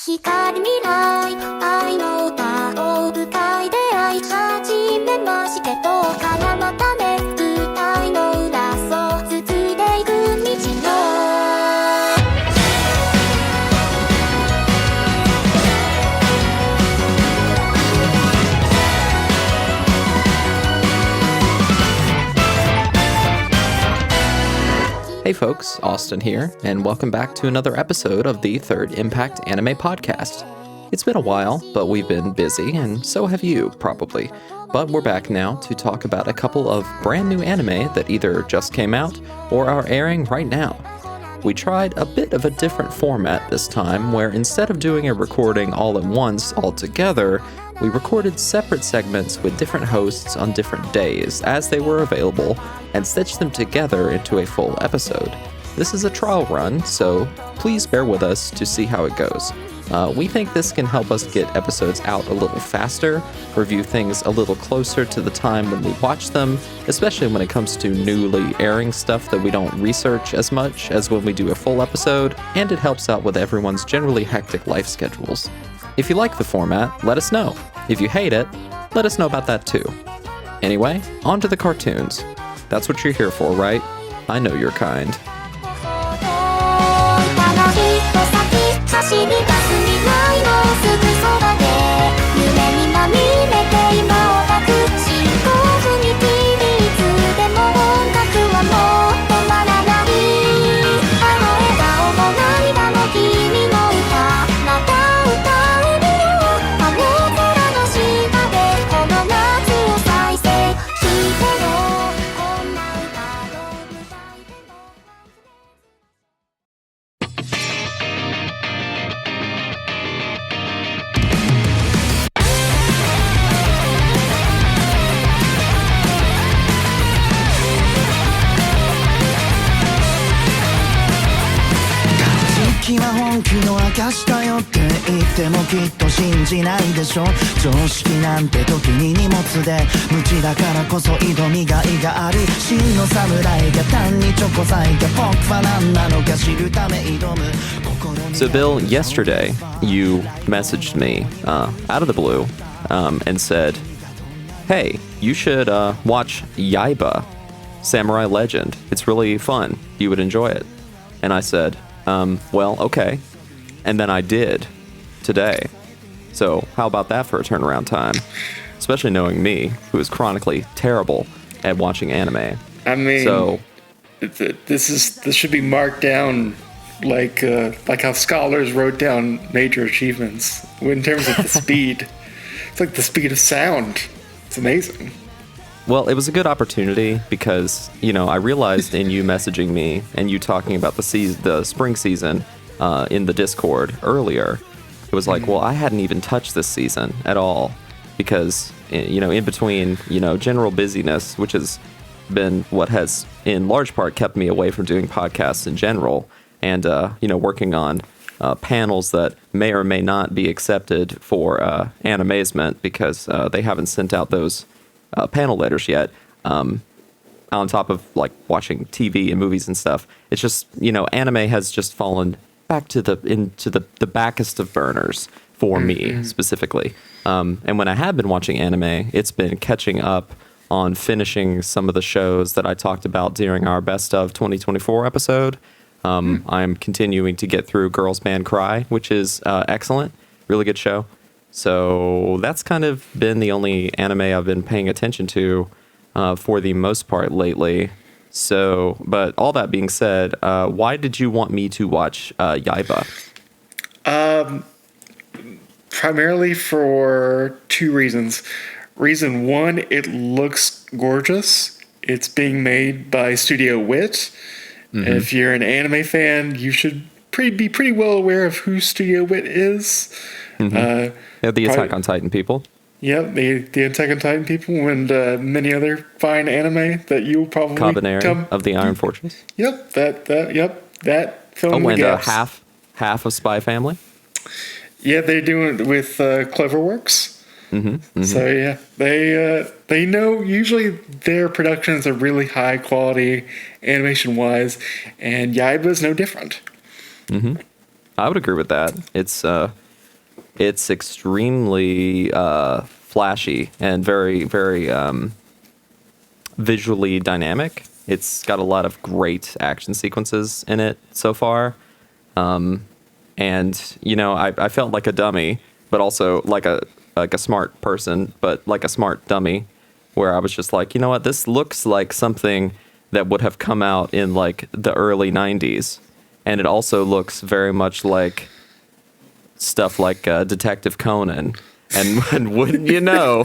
光未来愛の歌を歌い出会い始めましてとからまたね歌いの裏そう続いていく道のHey folks, Austin here, and welcome back to another episode of the Third Impact Anime Podcast. It's been a while, but we've been busy, and so have you, probably. But we're back now to talk about a couple of brand new anime that either just came out or are airing right now. We tried a bit of a different format this time, where instead of doing a recording all at once, all together, we recorded separate segments with different hosts on different days as they were available and stitched them together into a full episode. This is a trial run, so please bear with us to see how it goes. We think this can help us get episodes out a little faster, review things a little closer to the time when we watch them, especially when it comes to newly airing stuff that we don't research as much as when we do a full episode, and it helps out with everyone's generally hectic life schedules. If you like the format, let us know. If you hate it, let us know about that too. Anyway, on to the cartoons. That's what you're here for, right? I know you're kind. 走り出す未来のすぐそばで夢にまみれて今を抱く進行踏み切りいつでも音楽はもう止まらないあの笑顔も涙も君の歌また歌えるよあの空の下でこの夏を再生してよこんな歌どう歌いても気は本気の証だよって言ってもきっと信じないでしょ常識なんて時に荷物で無知だからこそ挑みがいがある真の侍が単にチョコ咲いて僕は何なのか知るため挑む So Bill, yesterday you messaged me out of the blue and said, hey, you should watch Yaiba, Samurai Legend. It's really fun. You would enjoy it. And I said, well, okay. And then I did today. So how about that for a turnaround time? Especially knowing me, who is chronically terrible at watching anime. I mean, so this should be marked down like how scholars wrote down major achievements in terms of the speed. It's like the speed of sound. It's amazing. Well, it was a good opportunity because, I realized in you messaging me and you talking about the spring season in the Discord earlier, it was like, well, I hadn't even touched this season at all because, in between, general busyness, which has been what has in large part kept me away from doing podcasts in general and, working on panels that may or may not be accepted for Animazement because they haven't sent out those panel letters yet, on top of like watching TV and movies and stuff. It's just, anime has just fallen back into the backest of burners for me specifically. And when I have been watching anime, it's been catching up on finishing some of the shows that I talked about during our Best of 2024 episode. I'm continuing to get through Girls Band Cry, which is excellent. Really good show. So that's kind of been the only anime I've been paying attention to for the most part lately. So, but all that being said, why did you want me to watch Yaiba? Primarily for two reasons. Reason one, it looks gorgeous. It's being made by Studio Wit. Mm-hmm. If you're an anime fan, you should be pretty well aware of who Studio Wit is. Mm-hmm. The Attack on Titan people. Yep, the Attack on Titan people and many other fine anime that you'll probably Cabaneri of the Iron Fortress. Yep, that film. Oh, and half of Spy Family. Yeah, they're doing it with Cloverworks. Mm-hmm, mm-hmm. So yeah, they know usually their productions are really high quality animation wise, and Yaiba is no different. Mm-hmm. I would agree with that. It's It's extremely flashy and very, very visually dynamic. It's got a lot of great action sequences in it so far. And, you know, I felt like a dummy, but also like a smart person, but like a smart dummy, where I was just like, you know what, this looks like something that would have come out in like the early 90s. And it also looks very much like stuff like Detective Conan. And wouldn't you know,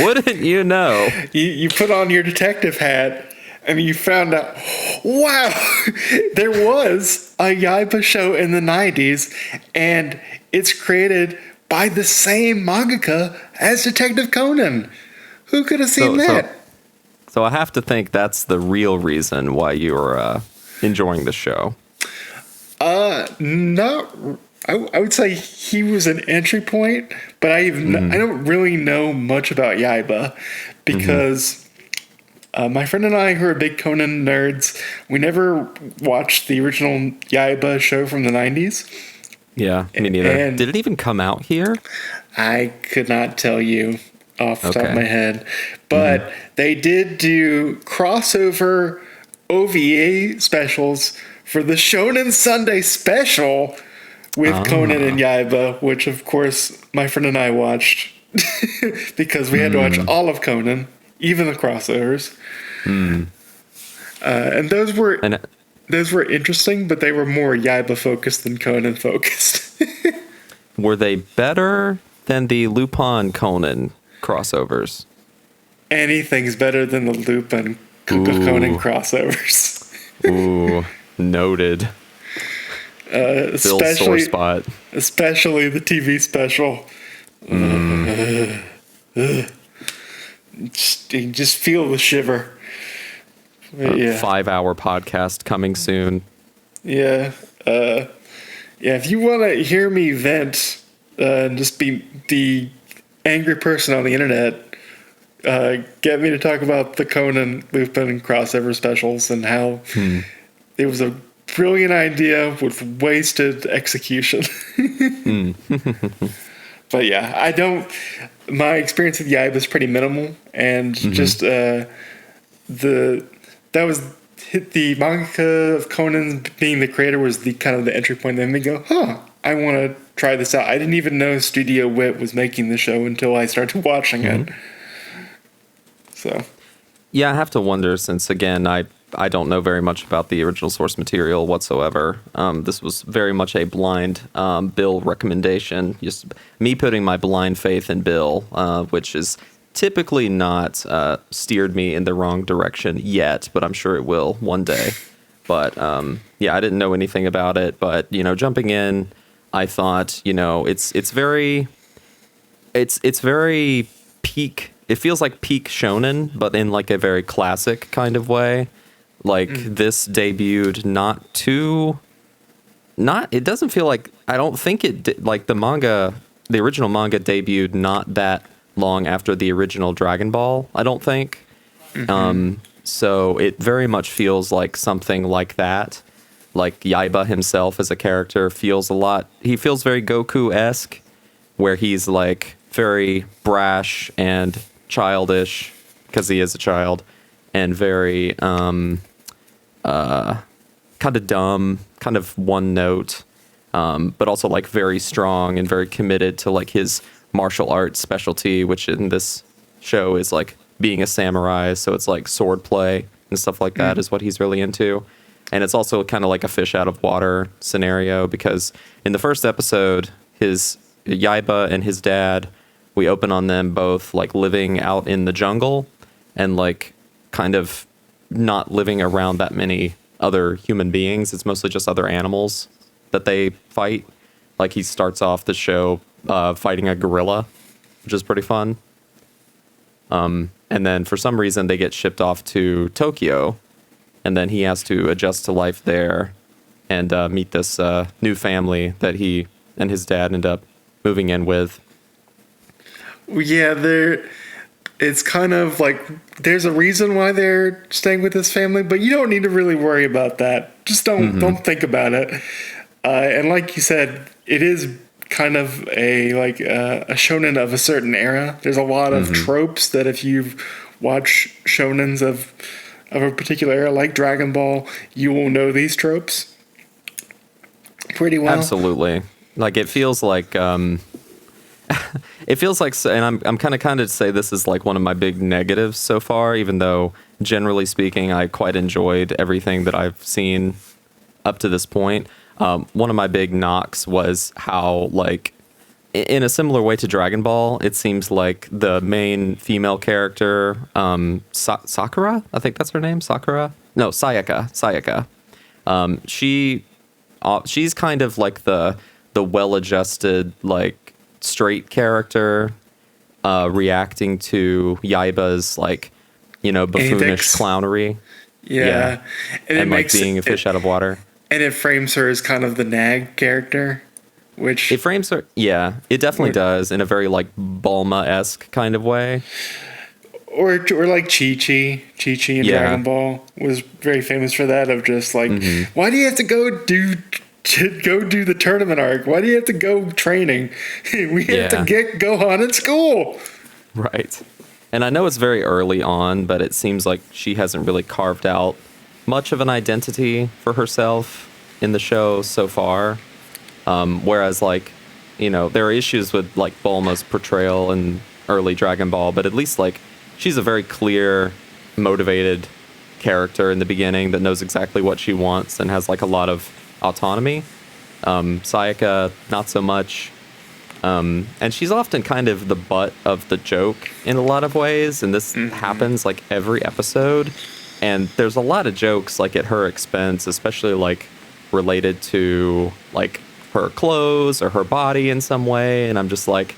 wouldn't you know? You put on your detective hat and you found out, wow, there was a Yaiba show in the 90s and it's created by the same mangaka as Detective Conan. Who could have seen that? So I have to think that's the real reason why you're enjoying the show. Not. I would say he was an entry point, but I don't really know much about Yaiba because my friend and I, who are big Conan nerds, we never watched the original Yaiba show from the 90s. Yeah, me neither. And did it even come out here? I could not tell you off the top of my head, but they did do crossover OVA specials for the Shonen Sunday special with Conan and Yaiba, which of course my friend and I watched because we had to watch all of Conan, even the crossovers. And those were interesting, but they were more Yaiba focused than Conan focused. Were they better than the Lupin Conan crossovers? Anything's better than the Lupin Conan crossovers. Ooh, noted. Bill's sore spot. Especially the TV special. You just feel the shiver. Yeah. 5-hour podcast coming soon. Yeah. If you want to hear me vent and just be the angry person on the internet, get me to talk about the Conan Lupin crossover specials and how it was a brilliant idea with wasted execution. But yeah, my experience with Yaiba is pretty minimal, and just the mangaka of Conan being the creator was the kind of the entry point. Then they go, I want to try this out. I didn't even know Studio Wit was making the show until I started watching it. So yeah, I have to wonder, since again I don't know very much about the original source material whatsoever. This was very much a blind Bill recommendation. Just me putting my blind faith in Bill, which is typically not steered me in the wrong direction yet, but I'm sure it will one day. But yeah, I didn't know anything about it. But you know, jumping in, I thought, you know, it's very peak. It feels like peak shonen, but in like a very classic kind of way. Like this debuted it doesn't feel like, I don't think it like the original manga debuted not that long after the original Dragon Ball, I don't think. So it very much feels like something like that. Like Yaiba himself as a character feels very Goku-esque, where he's like very brash and childish because he is a child, and very kind of dumb, kind of one note, but also like very strong and very committed to like his martial arts specialty, which in this show is like being a samurai. So it's like sword play and stuff like that is what he's really into. And it's also kind of like a fish out of water scenario, because in the first episode, his Yaiba and his dad, we open on them both like living out in the jungle and like kind of not living around that many other human beings. It's mostly just other animals that they fight. Like he starts off the show fighting a gorilla, which is pretty fun. And then for some reason they get shipped off to Tokyo, and then he has to adjust to life there and meet this new family that he and his dad end up moving in with. Yeah, it's kind of like there's a reason why they're staying with this family, but you don't need to really worry about that. Just don't think about it. And like you said, it is kind of a shonen of a certain era. There's a lot of tropes that if you've watched shonens of a particular era, like Dragon Ball, you will know these tropes pretty well. Absolutely. Like it feels like it feels like, and I'm kind of to say this is like one of my big negatives so far, even though generally speaking I quite enjoyed everything that I've seen up to this point. One of my big knocks was how, like, in a similar way to Dragon Ball, it seems like the main female character, Sakura, I think that's her name, Sakura? No, Sayaka. She's kind of like the well-adjusted, like, straight character, reacting to Yaiba's, like, buffoonish Antics. clownery. Yeah. And like being a fish out of water. And it frames her as kind of the nag character, which... It frames her, yeah, it definitely does, in a very, like, Bulma-esque kind of way. Or like Chi-Chi in Dragon Ball was very famous for that, of just like, why do you have to go do the tournament arc? Why do you have to go training? We have to get Gohan in school. Right. And I know it's very early on, but it seems like she hasn't really carved out much of an identity for herself in the show so far. Whereas, like, there are issues with, like, Bulma's portrayal in early Dragon Ball, but at least, like, she's a very clear, motivated character in the beginning that knows exactly what she wants and has, like, a lot of autonomy. Sayaka, not so much. And she's often kind of the butt of the joke in a lot of ways, and this happens, like, every episode. And there's a lot of jokes, like, at her expense, especially, like, related to, like, her clothes or her body in some way. And I'm just like,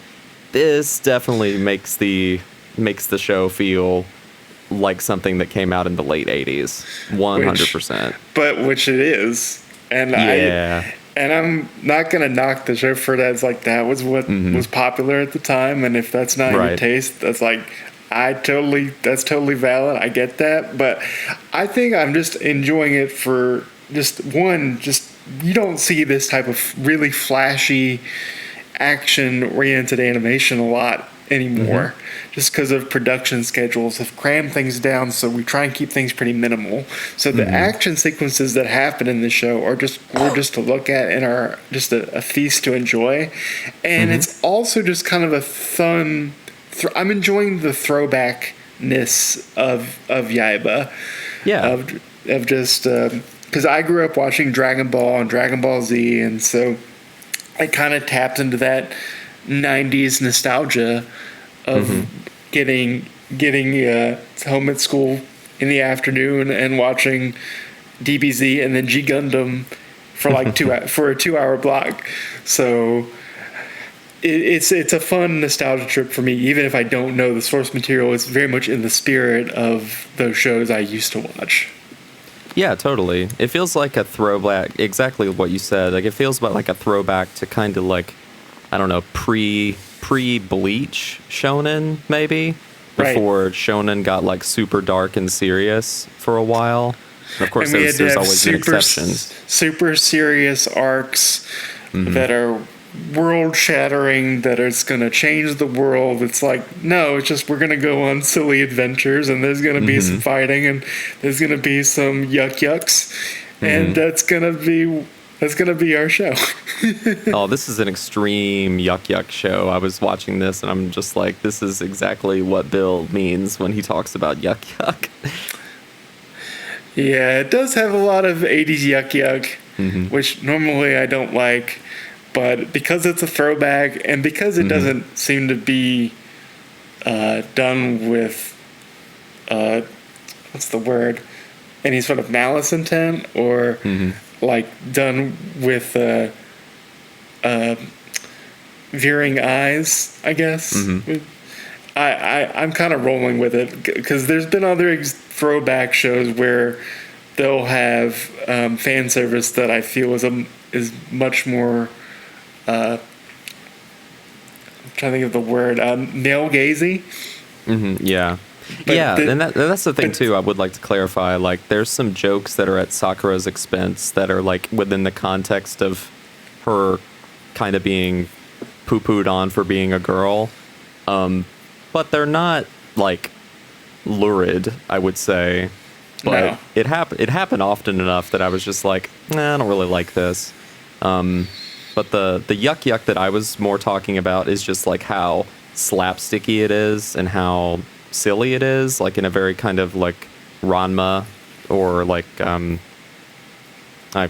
this definitely makes the show feel like something that came out in the late 80s. 100%. Which it is. And I'm not going to knock the show for that. It's like, that was what was popular at the time. And if that's not your taste, that's like... that's totally valid. I get that, but I think I'm just enjoying it for just you don't see this type of really flashy, action-oriented animation a lot anymore, just because of production schedules have crammed things down. So we try and keep things pretty minimal. So the action sequences that happen in the show are just gorgeous to look at and are just a feast to enjoy. And it's also just kind of a fun. I'm enjoying the throwbackness of Yaiba. Yeah. Of just because I grew up watching Dragon Ball and Dragon Ball Z, and so I kind of tapped into that 90s nostalgia of getting home at school in the afternoon and watching DBZ and then G Gundam for like for a 2-hour block. So it's a fun nostalgia trip for me, even if I don't know the source material. It's very much in the spirit of those shows I used to watch. Yeah, totally. It feels like a throwback, exactly what you said. Like, it feels like a throwback to kind of like, I don't know, pre-Bleach shonen, maybe? Before shonen got like super dark and serious for a while. And of course, there's always been exceptions. Super serious arcs that are world-shattering, that it's going to change the world. It's like, no, it's just we're going to go on silly adventures, and there's going to be some fighting, and there's going to be some yucks, and that's going to be our show. Oh, this is an extreme yuck show. I was watching this, and I'm just like, this is exactly what Bill means when he talks about yuck. Yeah, it does have a lot of 80s yuck, which normally I don't like. But because it's a throwback, and because it doesn't seem to be done with, what's the word, any sort of malice intent, or like done with veering eyes, I guess. I'm kind of rolling with it, because there's been other throwback shows where they'll have fan service that I feel is much more... I'm trying to think of the word, nail-gazy. Yeah. And that's the thing, too, I would like to clarify. Like, there's some jokes that are at Sakura's expense that are, like, within the context of her kind of being poo-pooed on for being a girl. But they're not like lurid, I would say. But No. it happened often enough that I was just like, nah, I don't really like this. But the yuck that I was more talking about is just like how slapsticky it is and how silly it is, like in a very kind of like Ranma or like I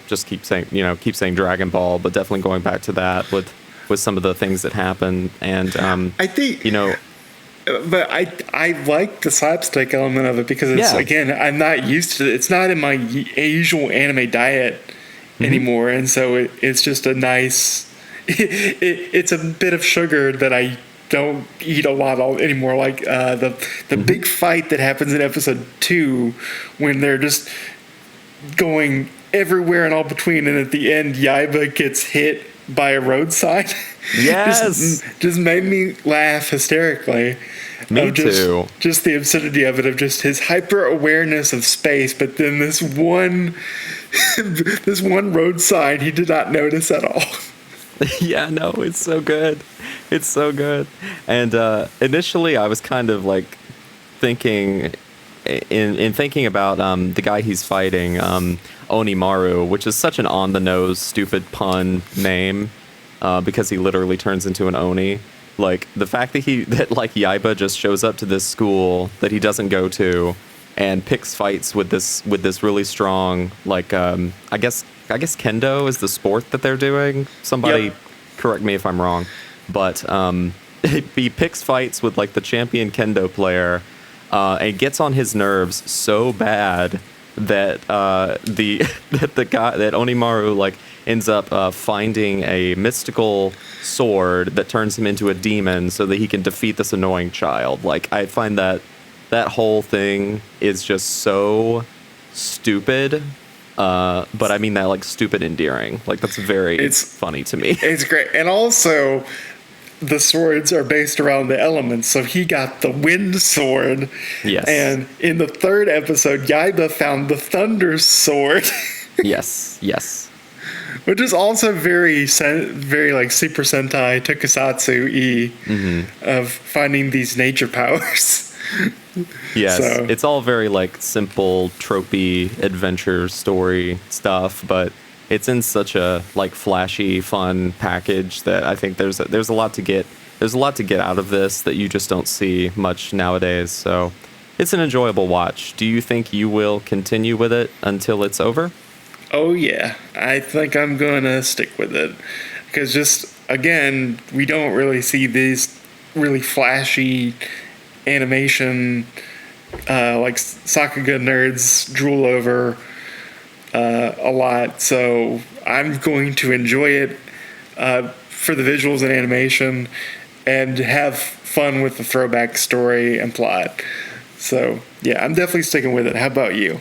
just keep saying Dragon Ball, but definitely going back to that with some of the things that happen. And I think but I like the slapstick element of it because it's again, I'm not used to it. It's not in my usual anime diet anymore, and so it's just a nice. It's a bit of sugar that I don't eat a lot anymore. Like the big fight that happens in episode 2 when they're just going everywhere and all between, and at the end, Yaiba gets hit by a road sign. Yes, just made me laugh hysterically. Me too. Just the absurdity of it, of just his hyper awareness of space, but then this one road sign he did not notice at all. Yeah, no, it's so good. It's so good. And initially, I was kind of like thinking, in thinking about the guy he's fighting, Onimaru, which is such an on-the-nose, stupid pun name, because he literally turns into an Oni. Like the fact that like Yaiba just shows up to this school that he doesn't go to, and picks fights with this really strong, like I guess kendo is the sport that they're doing. Somebody correct me if I'm wrong, but he picks fights with like the champion kendo player, and gets on his nerves so bad that the guy that Onimaru like ends up finding a mystical sword that turns him into a demon so that he can defeat this annoying child. Like I find that whole thing is just so stupid. But I mean that like stupid endearing. Like that's very funny to me. It's great. And also the swords are based around the elements. So he got the wind sword. Yes. And in the 3rd episode, Yaiba found the thunder sword. Yes. Which is also very like Super Sentai Tokusatsu-y of finding these nature powers. Yes, So. It's all very like simple, tropey adventure story stuff, but it's in such a like flashy, fun package that I think there's a lot to get. There's a lot to get out of this that you just don't see much nowadays. So it's an enjoyable watch. Do you think you will continue with it until it's over? Oh yeah, I think I'm gonna stick with it because just again, we don't really see these really flashy animation like Sakuga nerds drool over a lot. So I'm going to enjoy it for the visuals and animation and have fun with the throwback story and plot. So yeah, I'm definitely sticking with it. How about you?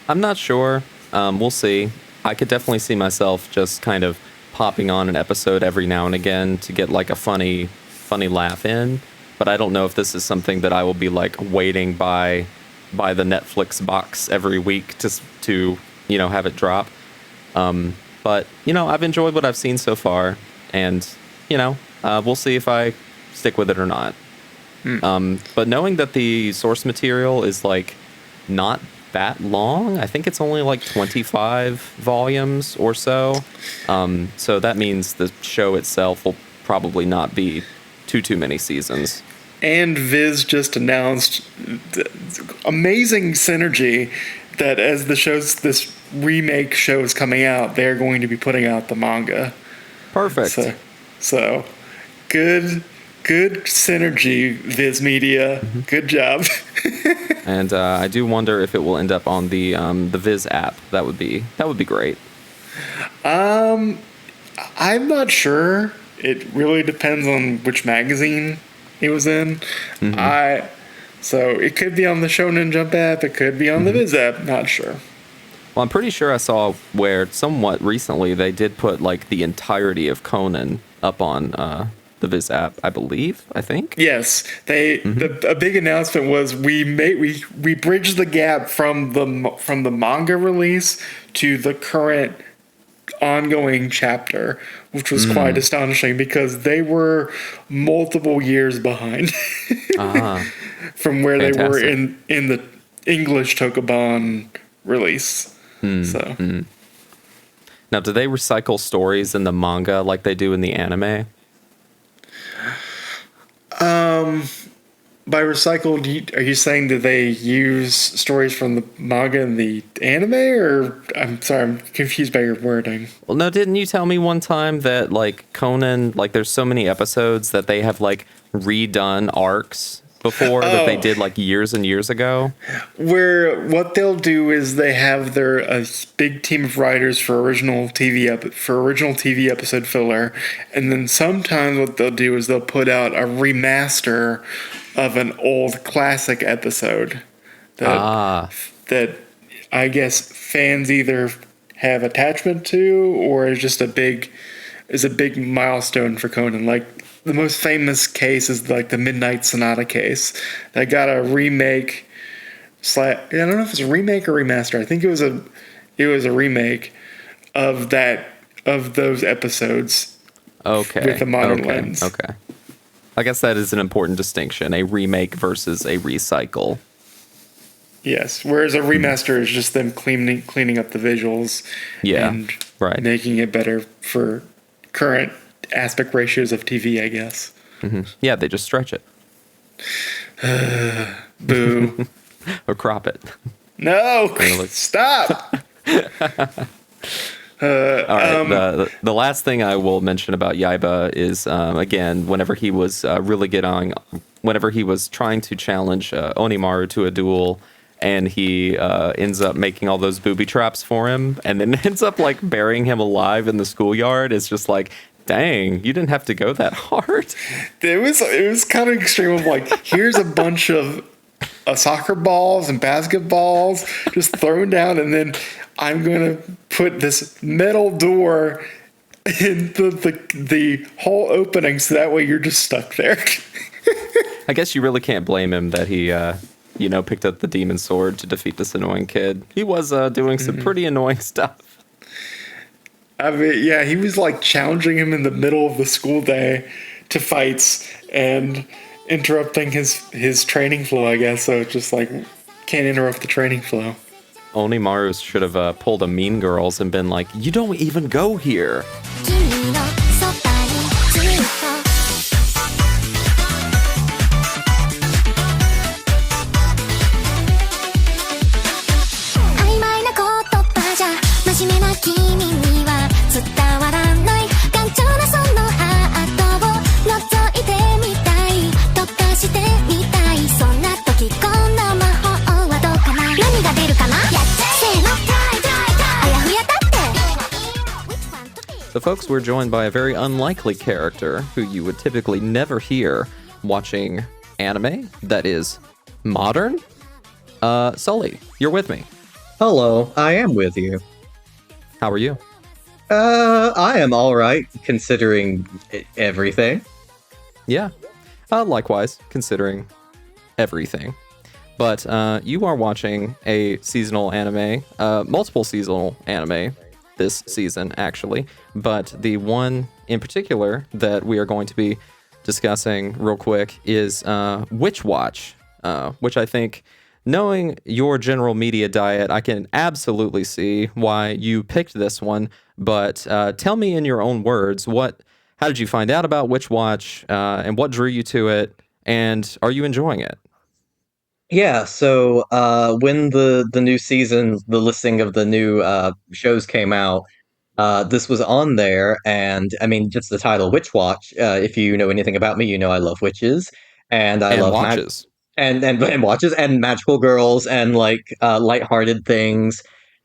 I'm not sure. We'll see. I could definitely see myself just kind of popping on an episode every now and again to get like a funny laugh in. But I don't know if this is something that I will be like waiting by the Netflix box every week to have it drop. But I've enjoyed what I've seen so far, and we'll see if I stick with it or not. But knowing that the source material is like not that long, I think it's only like 25 volumes or so. So that means the show itself will probably not be too many seasons. And Viz just announced amazing synergy that as this remake show is coming out, they're going to be putting out the manga. Perfect. So good synergy, Viz Media. Good job. And I do wonder if it will end up on the Viz app. That would be great. I'm not sure. It really depends on which magazine it was in. So it could be on the Shonen Jump app. It could be on the Viz app. Not sure. Well, I'm pretty sure I saw where somewhat recently they did put like the entirety of Conan up on the Viz app, I think. Yes, a big announcement was we bridged the gap from the manga release to the current ongoing chapter, which was quite astonishing because they were multiple years behind from where they were in the English Tokuban release. So. Now, do they recycle stories in the manga like they do in the anime? By recycled, are you saying that they use stories from the manga and the anime, or I'm sorry, I'm confused by your wording. Well, no, didn't you tell me one time that like Conan, like there's so many episodes that they have like redone arcs before that they did like years and years ago? Where what they'll do is they have a big team of writers for original TV episode filler, and then sometimes what they'll do is they'll put out a remaster of an old classic episode that I guess fans either have attachment to or is just a big milestone for Conan. Like the most famous case is like the Midnight Sonata case that got a remake. I don't know if it's a remake or remaster. I think it was a remake of those episodes. Okay. With a modern lens. Okay. I guess that is an important distinction: a remake versus a recycle. Yes, whereas a remaster is just them cleaning up the visuals, and making it better for current aspect ratios of TV, I guess. Mm-hmm. Yeah, they just stretch it. Boo. Or crop it. No, stop. All right. The last thing I will mention about Yaiba is again, whenever he was trying to challenge Onimaru to a duel, and he ends up making all those booby traps for him, and then ends up like burying him alive in the schoolyard. It's just like, dang, you didn't have to go that hard. It was kind of extreme. Of like, here's a bunch of soccer balls and basketballs just thrown down, and then I'm going to put this metal door in the whole opening so that way you're just stuck there. I guess you really can't blame him that he, picked up the demon sword to defeat this annoying kid. He was doing some pretty annoying stuff. I mean, yeah, he was like challenging him in the middle of the school day to fights and interrupting his training flow, I guess. So it's just like, can't interrupt the training flow. Onimaru should have pulled a Mean Girls and been like, you don't even go here. So folks, we're joined by a very unlikely character who you would typically never hear watching anime that is modern. Sully, you're with me. Hello, I am with you. How are you? I am all right, considering everything. Yeah, likewise, considering everything. But you are watching a seasonal anime, multiple seasonal anime this season, actually. But the one in particular that we are going to be discussing real quick is Witch Watch, which I think, knowing your general media diet, I can absolutely see why you picked this one. But tell me in your own words, how did you find out about Witch Watch, and what drew you to it, and are you enjoying it? Yeah, so when the new season, the listing of the new shows came out, this was on there, and I mean, just the title, Witch Watch. If you know anything about me, you know I love witches, and I love watches, and watches, and magical girls, and like lighthearted things.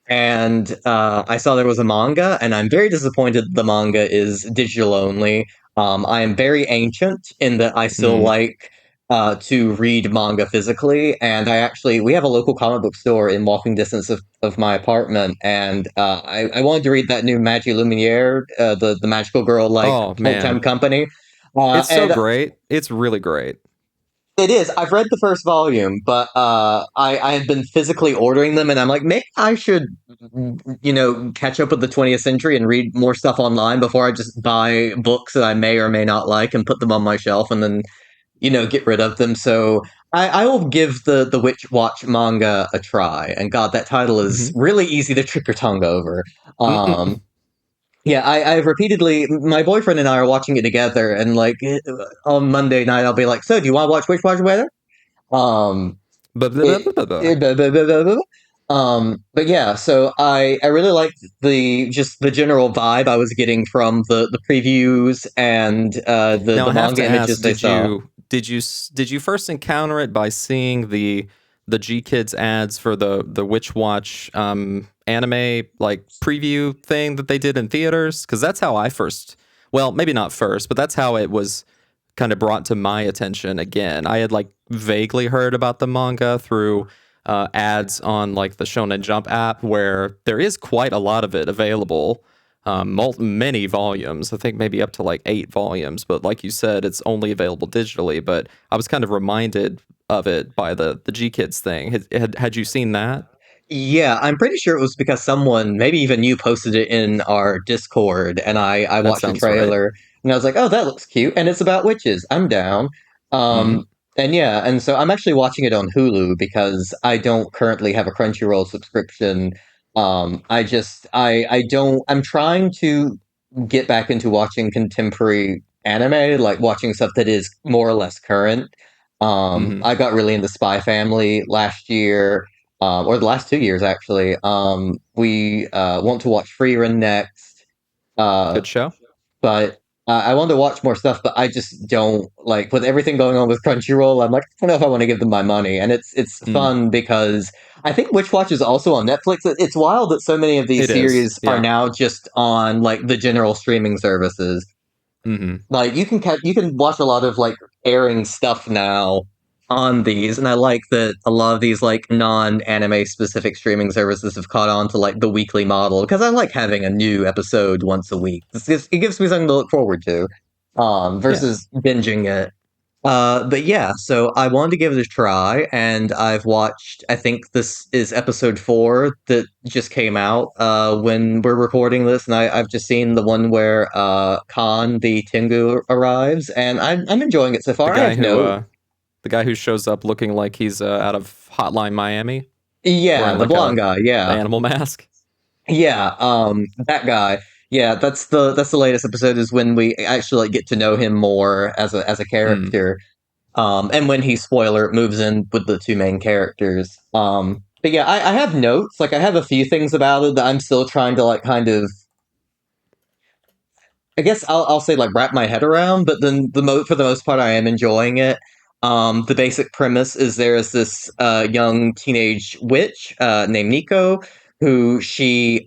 And I saw there was a manga, and I'm very disappointed the manga is digital only. I am very ancient in that I still like to read manga physically, and we have a local comic book store in walking distance of my apartment, and I wanted to read that new Magi Lumiere, the magical girl full-time company. It's so great. It's really great. It is. I've read the first volume, but I have been physically ordering them, and I'm like, maybe I should, catch up with the 20th century and read more stuff online before I just buy books that I may or may not like and put them on my shelf and then, get rid of them. So I will give the Witch Watch manga a try. And God, that title is Mhm. really easy to trick your tongue over. Mm-mm. Um, yeah, I've repeatedly, my boyfriend and I are watching it together, and like on Monday night, I'll be like, "So, do you want to watch Witch Watch with her?" Blah, blah, blah, It, blah, blah. it, blah, blah, blah, blah, blah. But yeah, so I really liked the general vibe I was getting from the previews and Now the I have manga to images ask: they saw. did you first encounter it by seeing the G Kids ads for the Witch Watch anime like preview thing that they did in theaters? Because that's how I first. Well, maybe not first, but that's how it was kind of brought to my attention again. I had like vaguely heard about the manga through ads on like the Shonen Jump app, where there is quite a lot of it available. Many volumes. I think maybe up to like 8 volumes. But like you said, it's only available digitally. But I was kind of reminded of it by the G Kids thing. Had you seen that? Yeah, I'm pretty sure it was because someone, maybe even you, posted it in our Discord, and I That watched the sounds right. trailer, and I was like, "Oh, that looks cute," and it's about witches. I'm down. Hmm. Um, and yeah, and so I'm actually watching it on Hulu because I don't currently have a Crunchyroll subscription. I don't. I'm trying to get back into watching contemporary anime, like watching stuff that is more or less current. Hmm. I got really into Spy Family last year, or the last 2 years actually. We want to watch Free Run next, uh, Good show. but I want to watch more stuff. But I just don't like with everything going on with Crunchyroll. I'm like, I don't know if I want to give them my money, and it's Mm. fun because I think Witch Watch is also on Netflix. It's wild that so many of these It is. series are Yeah. now just on like the general streaming services. Hmm. Like you can watch a lot of like airing stuff now on these, and I like that a lot of these like non-anime specific streaming services have caught on to like the weekly model because I like having a new episode once a week. It gives me something to look forward to, Yeah. versus binging it. But yeah, so I wanted to give it a try, and I've watched. I think this is episode 4 that just came out when we're recording this, and I've just seen the one where Khan the Tengu arrives, and I'm enjoying it so The far. I guy have who no, the guy who shows up looking like he's out of Hotline Miami, yeah, wearing the like blonde a guy, yeah, animal mask. yeah, that guy. Yeah, that's the latest episode is when we actually like get to know him more as a Mm. character. And when he spoiler moves in with the two main characters. But yeah, I have notes. Like I have a few things about it that I'm still trying to like kind of. I guess I'll say like wrap my head around. But then for the most part, I am enjoying it. The basic premise is there is this young teenage witch named Nico who she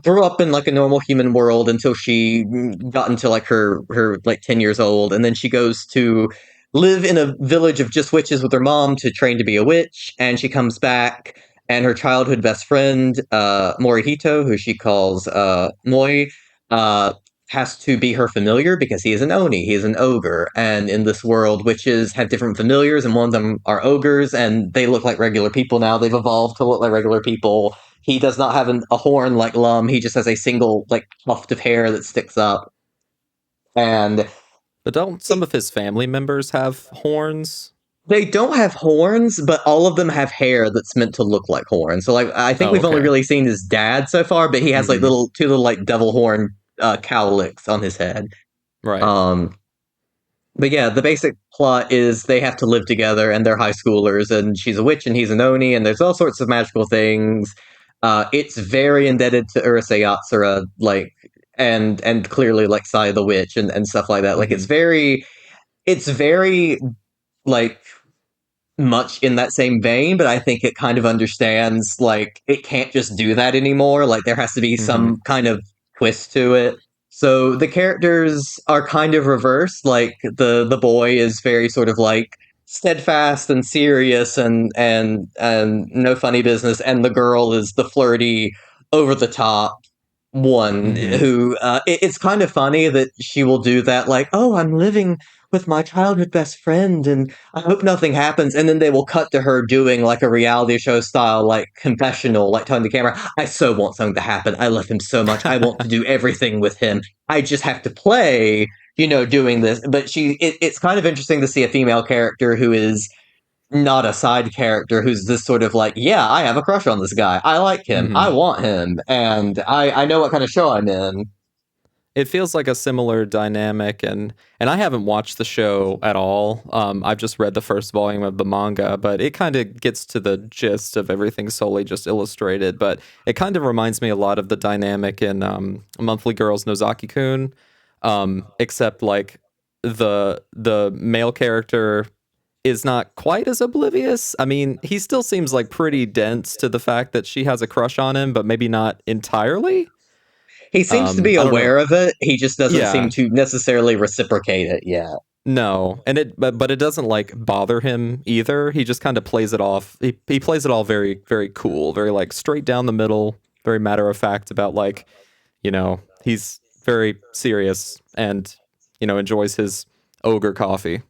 grew up in like a normal human world until she got into like her like 10 years old, and then she goes to live in a village of just witches with her mom to train to be a witch, and she comes back, and her childhood best friend Morihito, who she calls Moi, uh, has to be her familiar because he is an oni, he is an ogre, and in this world, witches have different familiars, and one of them are ogres, and they look like regular people now. They've evolved to look like regular people. He does not have a horn like Lum. He just has a single like tuft of hair that sticks up, and But don't some of his family members have horns? they don't have horns, but all of them have hair that's meant to look like horns. So like I think Oh, we've only okay. really seen his dad so far, but he has like Hmm. two little like devil horn cowlicks on his head. Right. Um, But yeah, the basic plot is they have to live together and they're high schoolers, and she's a witch and he's an Oni, and there's all sorts of magical things. It's very indebted to Urusei Yatsura, like and clearly like Sai the Witch and stuff like that. Like Hmm. it's very like much in that same vein, but I think it kind of understands like it can't just do that anymore. Like there has to be Hmm. some kind of twist to it. So the characters are kind of reversed. Like the boy is very sort of like steadfast and serious and no funny business, and the girl is the flirty, over the top one Hmm. who it's kind of funny that she will do that like, oh, I'm living with my childhood best friend, and I hope nothing happens. And then they will cut to her doing like a reality show style, like confessional, like telling the camera, I so want something to happen. I love him so much. I want to do everything with him. I just have to play, doing this. But it's kind of interesting to see a female character who is not a side character who's this sort of like, yeah, I have a crush on this guy. I like him. Hmm. I want him. And I know what kind of show I'm in. It feels like a similar dynamic, and I haven't watched the show at all. I've just read the first volume of the manga, but it kind of gets to the gist of everything Sully just illustrated. But it kind of reminds me a lot of the dynamic in Monthly Girls Nozaki-kun, except like the male character is not quite as oblivious. I mean, he still seems like pretty dense to the fact that she has a crush on him, but maybe not entirely. He seems to be I don't know. aware of it. He just doesn't seem Yeah. to necessarily reciprocate it yet. No, and but it doesn't like bother him either. He just kind of plays it off. He plays it all very very cool, very like straight down the middle, very matter of fact about like, he's very serious and enjoys his ogre coffee.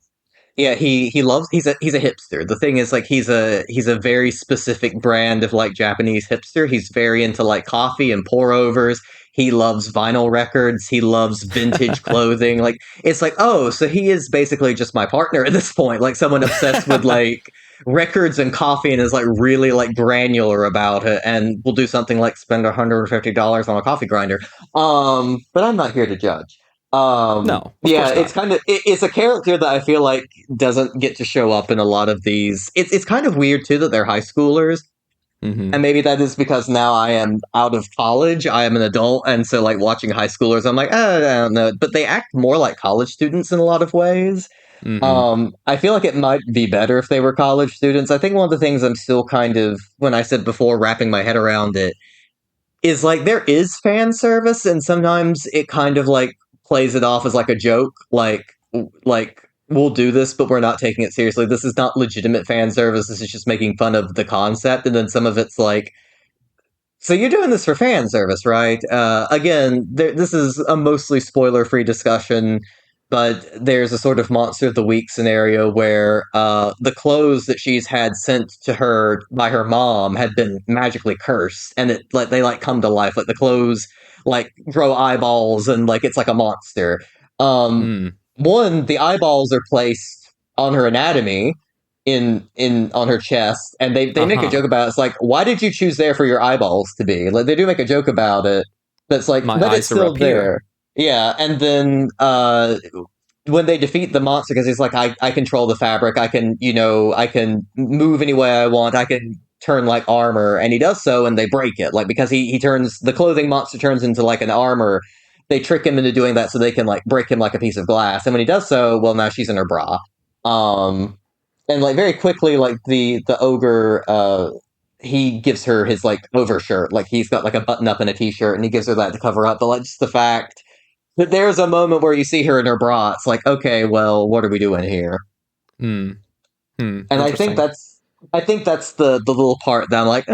Yeah, he loves he's a hipster. The thing is like he's a very specific brand of like Japanese hipster. He's very into like coffee and pour overs. He loves vinyl records. He loves vintage clothing. Like it's like, oh, so he is basically just my partner at this point. Like someone obsessed with like records and coffee and is like really like granular about it and will do something like spend $150 on a coffee grinder. But I'm not here to judge. No, of Yeah, course it's not. kind of it's a character that I feel like doesn't get to show up in a lot of these. It's kind of weird too that they're high schoolers, Hmm. and maybe that is because now I am out of college. I am an adult, and so like watching high schoolers, I'm like, I don't know, but they act more like college students in a lot of ways. Hmm. I feel like it might be better if they were college students. I think one of the things I'm still kind of, when I said before, wrapping my head around it is like there is fan service and sometimes it kind of like plays it off as like a joke like we'll do this but we're not taking it seriously. This is not legitimate fan service. This is just making fun of the concept. And then some of it's like, so you're doing this for fan service, right? Again, this is a mostly spoiler-free discussion, but there's a sort of monster of the week scenario where the clothes that she's had sent to her by her mom had been magically cursed, and it like they like come to life. Like the clothes like grow eyeballs, and like it's like a monster. Um, Mm. One, the eyeballs are placed on her anatomy, in on her chest, and they make a Uh-huh. joke about it. It's like, why did you choose there for your eyeballs to be? Like they do make a joke about it, but it's like, My but it's eyes are still up here. there. Yeah, and then when they defeat the monster, because he's like, I control the fabric, I can move any way I want, I can turn like armor, and he does so, and they break it, like because he turns the clothing monster turns into like an armor. They trick him into doing that so they can like break him like a piece of glass, and when he does so, well, now she's in her bra. Um, and like very quickly, like the ogre, he gives her his like overshirt, like he's got like a button up and a t-shirt, and he gives her that to cover up. But like just the fact that there's a moment where you see her in her bra, it's like, okay, well, what are we doing here? Hmm. Hmm. And Interesting. I think that's the little part that I'm like,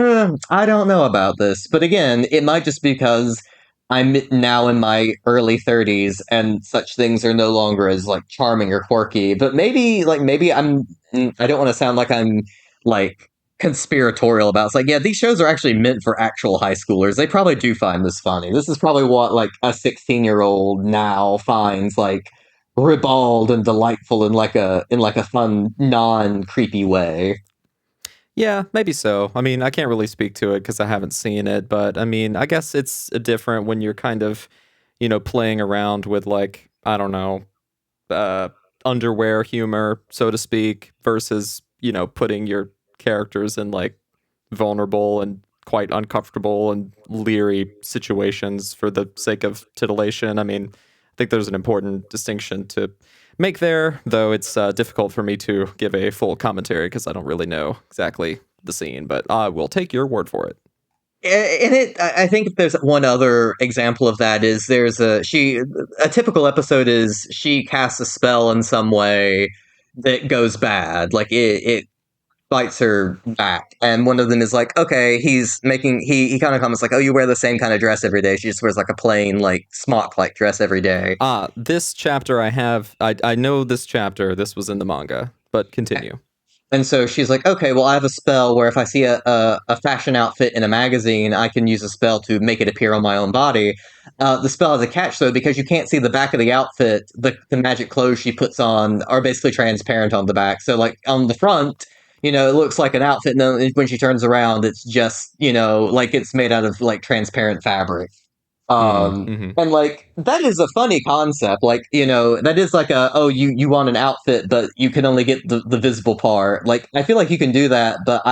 I don't know about this. But again, it might just be because I'm now in my early 30s and such things are no longer as like charming or quirky. But maybe I don't want to sound like I'm like conspiratorial about it. It's like, yeah, these shows are actually meant for actual high schoolers. They probably do find this funny. This is probably what like a 16-year-old now finds like ribald and delightful in like a fun, non creepy way. Yeah, maybe so. I mean, I can't really speak to it because I haven't seen it, but I mean, I guess it's different when you're kind of, playing around with like, I don't know, uh, underwear humor, so to speak, versus, putting your characters in like vulnerable and quite uncomfortable and leery situations for the sake of titillation. I mean, I think there's an important distinction to make there, though it's difficult for me to give a full commentary because I don't really know exactly the scene, but I will take your word for it. And I think if there's one other example of that is a typical episode is she casts a spell in some way that goes bad. Like it bites her back, and one of them is like, okay, he kind of comments like, oh, you wear the same kind of dress every day. She just wears like a plain like smock like dress every day. This chapter I know this chapter. This was in the manga, but continue. And so she's like, okay, well, I have a spell where if I see a fashion outfit in a magazine, I can use a spell to make it appear on my own body. The spell has a catch, though, because you can't see the back of the outfit. The magic clothes she puts on are basically transparent on the back. So, like, on the front, it looks like an outfit. And then when she turns around, it's just, like it's made out of, like, transparent fabric. Mm-hmm. And like that is a funny concept. Like, that is like you want an outfit, but you can only get the visible part. Like, I feel like you can do that, but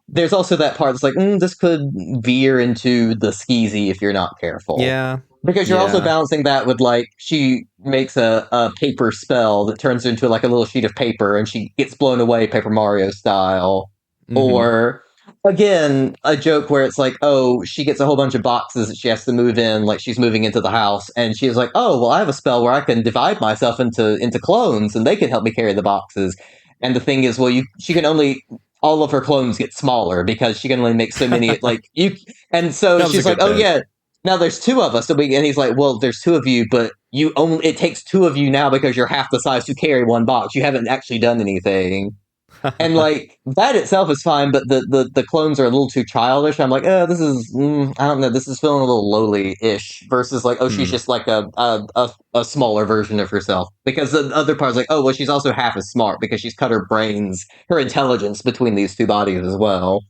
there's also that part that's like, this could veer into the skeezy if you're not careful. Yeah. Because you're also balancing that with like she makes a paper spell that turns into like a little sheet of paper and she gets blown away Paper Mario style. Mm-hmm. Or again, a joke where it's like, oh, she gets a whole bunch of boxes that she has to move in, like she's moving into the house, and she's like, oh, well, I have a spell where I can divide myself into clones, and they can help me carry the boxes. And the thing is, well, she can only all of her clones get smaller because she can only make so many. Like you, and so she's like, oh yeah, now there's two of us, and he's like, well, there's two of you, but it takes two of you now because you're half the size to carry one box. You haven't actually done anything. And like that itself is fine, but the clones are a little too childish. I'm like, this is I don't know, this is feeling a little lowly-ish versus like, she's just like a smaller version of herself. Because the other part's like, oh, well, she's also half as smart because she's cut her intelligence between these two bodies as well.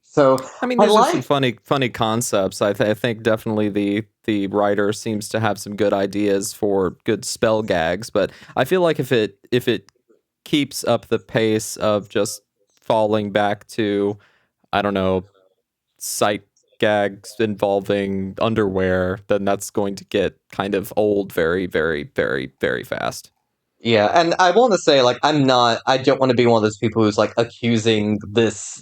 So I mean, there's just some funny concepts. I think definitely the writer seems to have some good ideas for good spell gags, but I feel like if it keeps up the pace of just falling back to, I don't know, sight gags involving underwear, then that's going to get kind of old very, very, very, very fast. Yeah, and I want to say, like, I don't want to be one of those people who's, like, accusing this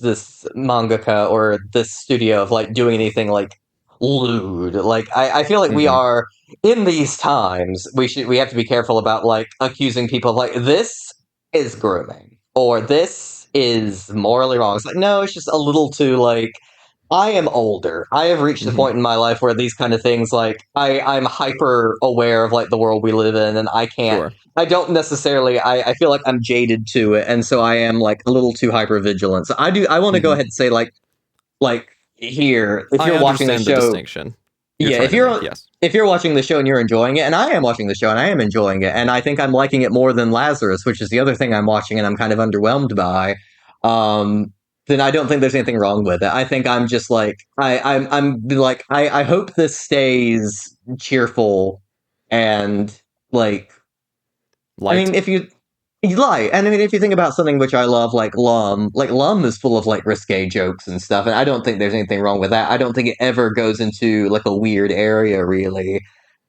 mangaka or this studio of, like, doing anything, like, lewd. Like, I feel like we are, in these times, we have to be careful about, like, accusing people of, like, this is grooming, or this is morally wrong. It's like, no, it's just a little too, like, I am older. I have reached the point in my life where these kind of things, like, I'm hyper aware of, like, the world we live in, and I can't, I don't necessarily, I feel like I'm jaded to it, and so I am, like, a little too hyper vigilant. So I want to go ahead and say, like, here, if you're watching the show, distinction. If you're watching the show and you're enjoying it, and I am watching the show and I am enjoying it, and I think I'm liking it more than Lazarus, which is the other thing I'm watching and I'm kind of underwhelmed by, then I don't think there's anything wrong with it. I think I'm just like I hope this stays cheerful and like light. I mean, if you light, and I mean, if you think about something which I love, like Lum is full of like risque jokes and stuff, and I don't think there's anything wrong with that. I don't think it ever goes into like a weird area, really,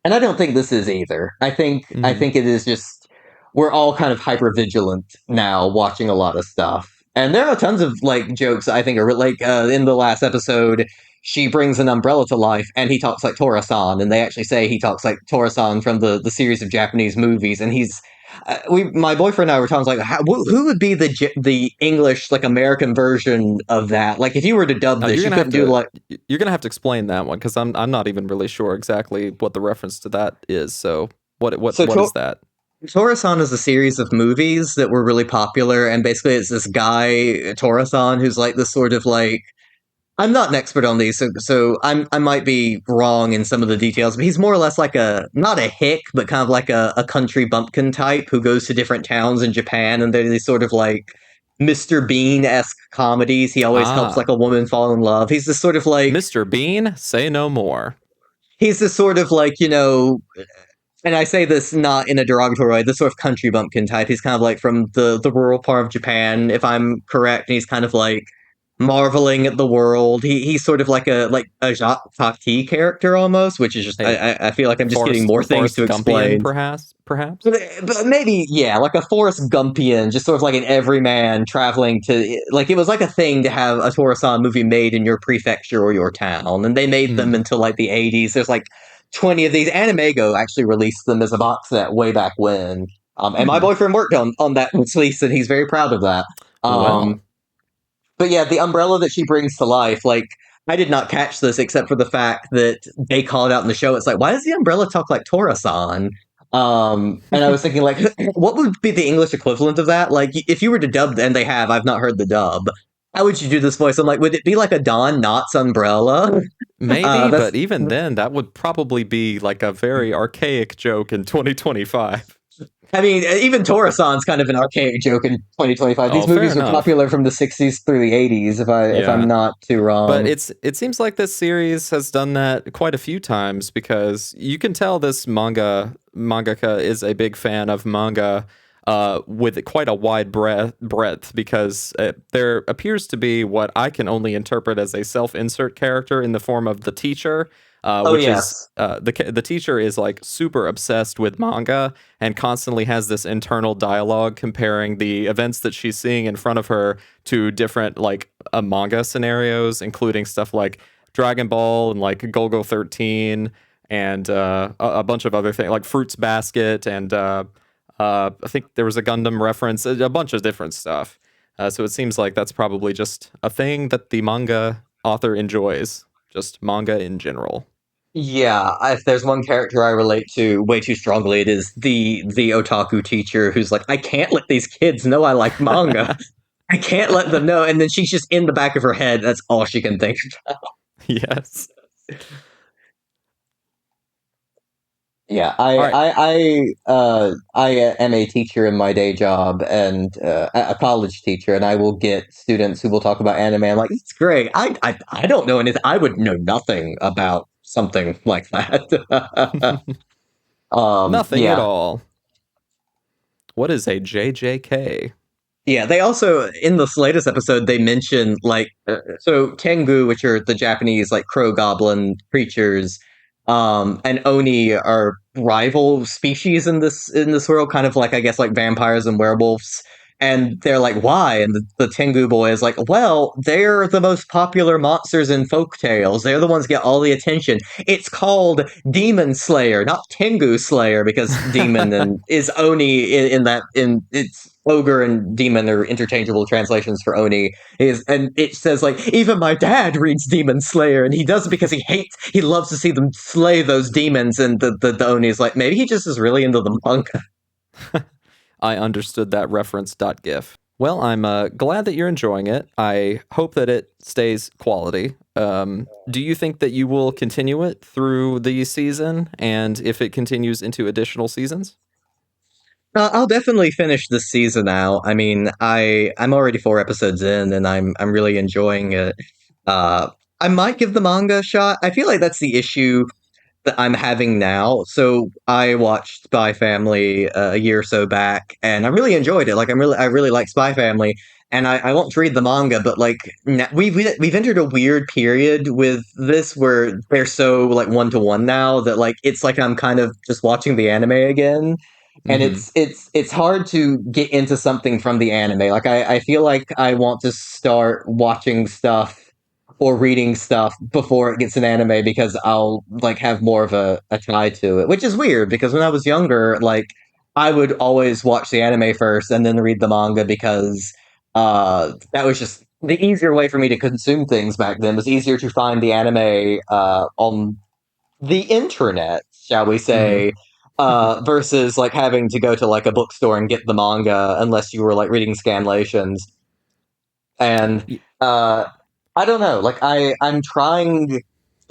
and I don't think this is either. I think it is just we're all kind of hyper vigilant now, watching a lot of stuff, and there are tons of like jokes I think are like in the last episode. She brings an umbrella to life, and he talks like Tora-san, and they actually say he talks like Tora-san from the series of Japanese movies, and he's. My boyfriend and I were talking like, who would be the English like American version of that? Like, if you were to dub this, you couldn't do like. You're gonna have to explain that one because I'm not even really sure exactly what the reference to that is. So what is that? Tora-san is a series of movies that were really popular, and basically it's this guy Tora-san who's like this sort of like. I'm not an expert on these, so I might be wrong in some of the details, but he's more or less like not a hick, but kind of like a country bumpkin type who goes to different towns in Japan, and they're these sort of like Mr. Bean-esque comedies. He always helps like a woman fall in love. He's this sort of like... Mr. Bean, say no more. He's this sort of like, and I say this not in a derogatory way, this sort of country bumpkin type. He's kind of like from the rural part of Japan, if I'm correct, and he's kind of like marveling at the world. He's sort of like a Jacques Tati character almost, which is just I feel like I'm just getting more things to explain. Perhaps, but maybe like a Forrest Gumpian, just sort of like an everyman traveling to like it was like a thing to have a Tora-san movie made in your prefecture or your town, and they made them until like the 80s. There's like 20 of these. Animego actually released them as a box set way back when, and my boyfriend worked on that release, and he's very proud of that. Well, But yeah, the umbrella that she brings to life, like, I did not catch this except for the fact that they call it out in the show. It's like, why does the umbrella talk like Tora-san? And I was thinking, like, what would be the English equivalent of that? Like, if you were to dub, and they have, I've not heard the dub. How would you do this voice? I'm like, would it be like a Don Knotts umbrella? maybe, That's but even then, that would probably be like a very archaic joke in 2025. I mean, even Tora-san's kind of an archaic joke in 2025. Oh, These fair movies were enough. popular from the 60s through the 80s, if I'm Yeah. not too wrong. But it seems like this series has done that quite a few times because you can tell this mangaka is a big fan of manga with quite a wide breadth because there appears to be what I can only interpret as a self-insert character in the form of the teacher. Which yes. is the teacher is like super obsessed with manga and constantly has this internal dialogue comparing the events that she's seeing in front of her to different like manga scenarios, including stuff like Dragon Ball and like Golgo 13 and a bunch of other things like Fruits Basket and I think there was a Gundam reference, a bunch of different stuff. So it seems like that's probably just a thing that the manga author enjoys, just manga in general. Yeah, if there's one character I relate to way too strongly, it is the otaku teacher who's like, I can't let these kids know I like manga. I can't let them know. And then she's just in the back of her head. That's all she can think about. Yes. Yeah, All right. I am a teacher in my day job and a college teacher, and I will get students who will talk about anime. I'm like, it's great. I don't know anything. I would know nothing about something like that. Nothing at Yeah. all. What is a JJK? Yeah, they also in this latest episode they mention like so Tengu, which are the Japanese like crow goblin creatures, and Oni are rival species in this world, kind of like I guess like vampires and werewolves. And they're like, why? And the Tengu boy is like, well, they're the most popular monsters in folk tales. They're the ones that get all the attention. It's called Demon Slayer, not Tengu Slayer, because demon and is Oni in that in it's ogre and demon are interchangeable translations for Oni. And it says like even my dad reads Demon Slayer, and he does it because he loves to see them slay those demons. And the Oni is like maybe he just is really into the manga. I understood that reference. .gif. Well, I'm glad that you're enjoying it. I hope that it stays quality. Do you think that you will continue it through the season, and if it continues into additional seasons? I'll definitely finish this season out. I mean, I'm already 4 episodes in, and I'm really enjoying it. I might give the manga a shot. I feel like that's the issue that I'm having now. So I watched Spy Family a year or so back, and I really enjoyed it. Like I really like Spy Family, and I won't read the manga, but like we've entered a weird period with this where they're so like 1-to-1 now that like it's like I'm kind of just watching the anime again. And Mm-hmm. it's hard to get into something from the anime. Like I feel like I want to start watching stuff or reading stuff before it gets an anime because I'll like have more of a tie to it, which is weird because when I was younger, like I would always watch the anime first and then read the manga because that was just the easier way for me to consume things back then. It was easier to find the anime on the internet, shall we say, versus like having to go to like a bookstore and get the manga unless you were like reading scanlations. And Y- uh, I don't know. Like I'm trying.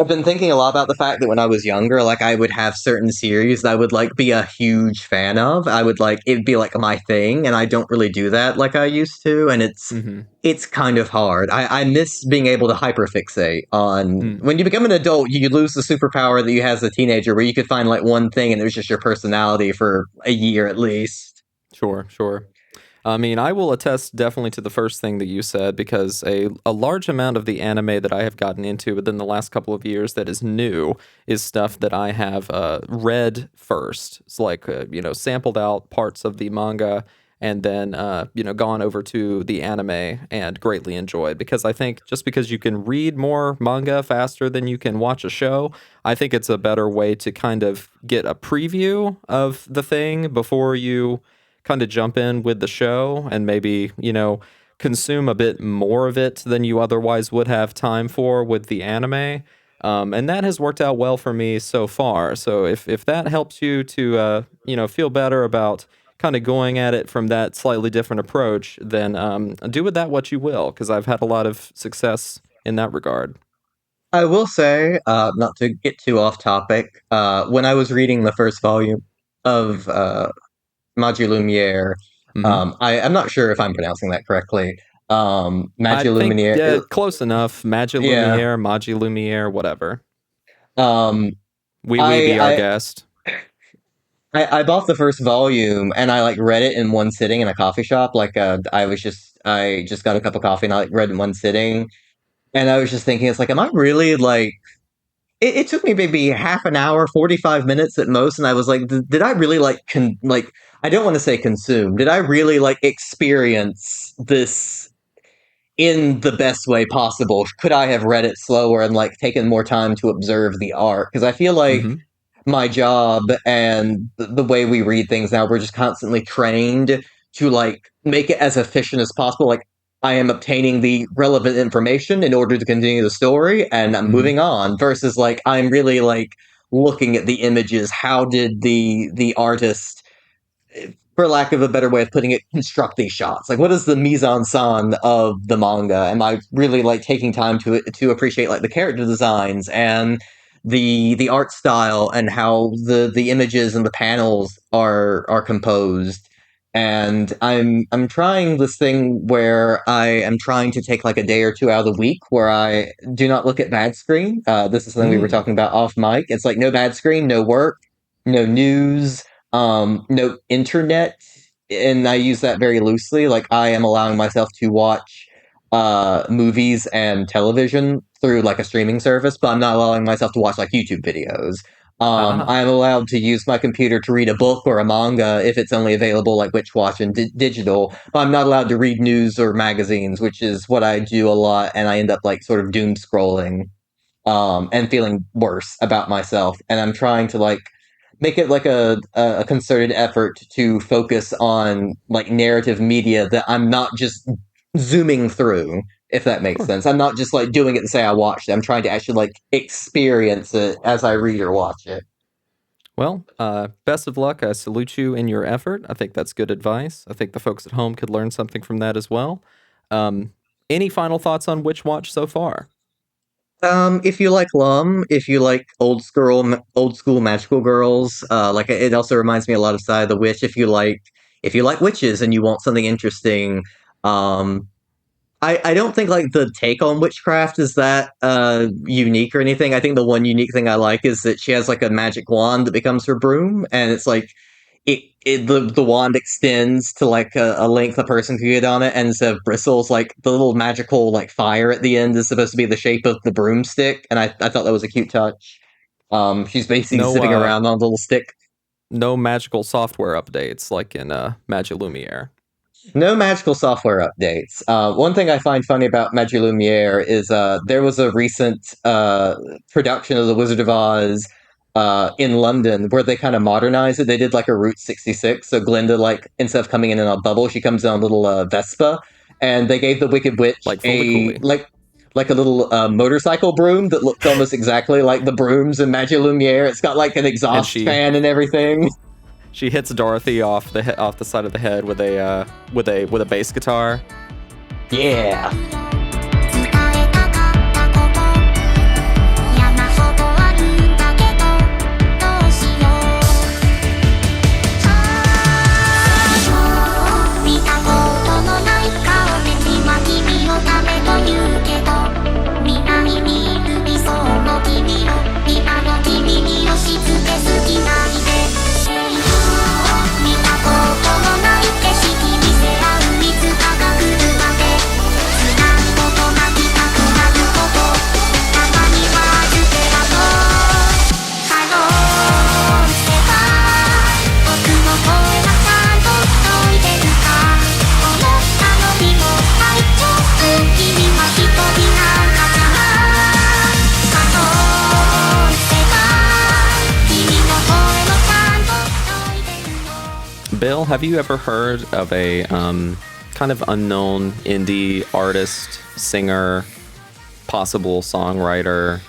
I've been thinking a lot about the fact that when I was younger, like I would have certain series that I would like be a huge fan of. I would like it'd be like my thing, and I don't really do that like I used to, and Mm-hmm. it's kind of hard. I miss being able to hyperfixate on Mm. when you become an adult, you lose the superpower that you had as a teenager, where you could find like one thing and it was just your personality for a year at least. Sure, sure. I mean, I will attest definitely to the first thing that you said because a large amount of the anime that I have gotten into within the last couple of years that is new is stuff that I have read first. It's like, sampled out parts of the manga and then, gone over to the anime and greatly enjoyed. Because I think just because you can read more manga faster than you can watch a show, I think it's a better way to kind of get a preview of the thing before you kind of jump in with the show and maybe, consume a bit more of it than you otherwise would have time for with the anime. And that has worked out well for me so far. So if that helps you to feel better about kind of going at it from that slightly different approach, then do with that what you will, because I've had a lot of success in that regard. I will say, not to get too off topic, when I was reading the first volume of Magi Lumiere, Hmm. I'm not sure if I'm pronouncing that correctly. I Magi think Lumiere, close enough. Magi yeah. Lumiere, Magi Lumiere, whatever. Um, We I, be our I guest. I bought the first volume and I like read it in one sitting in a coffee shop. I just got a cup of coffee and I like read it in one sitting. And I was just thinking, it's like, am I really like it took me maybe half an hour, 45 minutes at most, and I was like, did I really like I don't want to say consume. Did I really like experience this in the best way possible? Could I have read it slower and like taken more time to observe the art? Because I feel like Hmm. my job and the way we read things now, we're just constantly trained to like make it as efficient as possible. Like I am obtaining the relevant information in order to continue the story and I'm Hmm. moving on versus like I'm really like looking at the images. How did the artist, for lack of a better way of putting it, construct these shots? Like, what is the mise en scène of the manga? Am I really like taking time to appreciate like the character designs and the art style and how the images and the panels are composed? And I'm trying this thing where I am trying to take like a day or two out of the week where I do not look at bad screen. This is something we were Mm. talking about off mic. It's like no bad screen, no work, no news, no internet, and I use that very loosely. Like I am allowing myself to watch movies and television through like a streaming service, but I'm not allowing myself to watch like YouTube videos. Ah. I'm allowed to use my computer to read a book or a manga if it's only available like Witch Watch and digital, but I'm not allowed to read news or magazines, which is what I do a lot, and I end up like sort of doom scrolling and feeling worse about myself. And I'm trying to like make it like a concerted effort to focus on like narrative media that I'm not just zooming through, if that makes Sure. sense. I'm not just like doing it to say I watched it. I'm trying to actually like experience it as I read or watch it. Well, best of luck. I salute you in your effort. I think that's good advice. I think the folks at home could learn something from that as well. Um, any final thoughts on Witch Watch so far? If you like Lum, if you like old school magical girls, like it also reminds me a lot of Side of the Witch. If you like witches and you want something interesting, um, I don't think like the take on witchcraft is that unique or anything. I think the one unique thing I like is that she has like a magic wand that becomes her broom, and it's like the wand extends to like a length a person could get on it, and instead of bristles, like the little magical like fire at the end is supposed to be the shape of the broomstick, and I thought that was a cute touch. She's basically No, sitting around on a little stick. no magical software updates like in Magi Lumiere. No magical software updates. One thing I find funny about Magi Lumiere is there was a recent production of The Wizard of Oz in London where they kind of modernized it. They did like a Route 66. So Glinda, like, instead of coming in a bubble, she comes in on a little Vespa. And they gave the Wicked Witch Like Fully Cooley. like a little motorcycle broom that looked almost exactly like the brooms in Magi Lumiere. It's got like an And exhaust fan and everything. she hits Dorothy off the side of the head with a bass guitar. Yeah. 伝えたかったこと山ほどあるんだけどどうしよう見たことのない顔で今君のためと言うけど未来にいる理想の君を今の君に押し付けすぎないで見たことのない景色見せ合ういつかが来るまで辛いこと泣きたくなることたまには預けだと可能性は僕の声がちゃんと届いてるか思ったのにも大丈夫君は一人なんかじゃない可能性は君の声もちゃんと届いてるの Bill, have you ever heard of kind of unknown indie artist, singer, possible songwriter,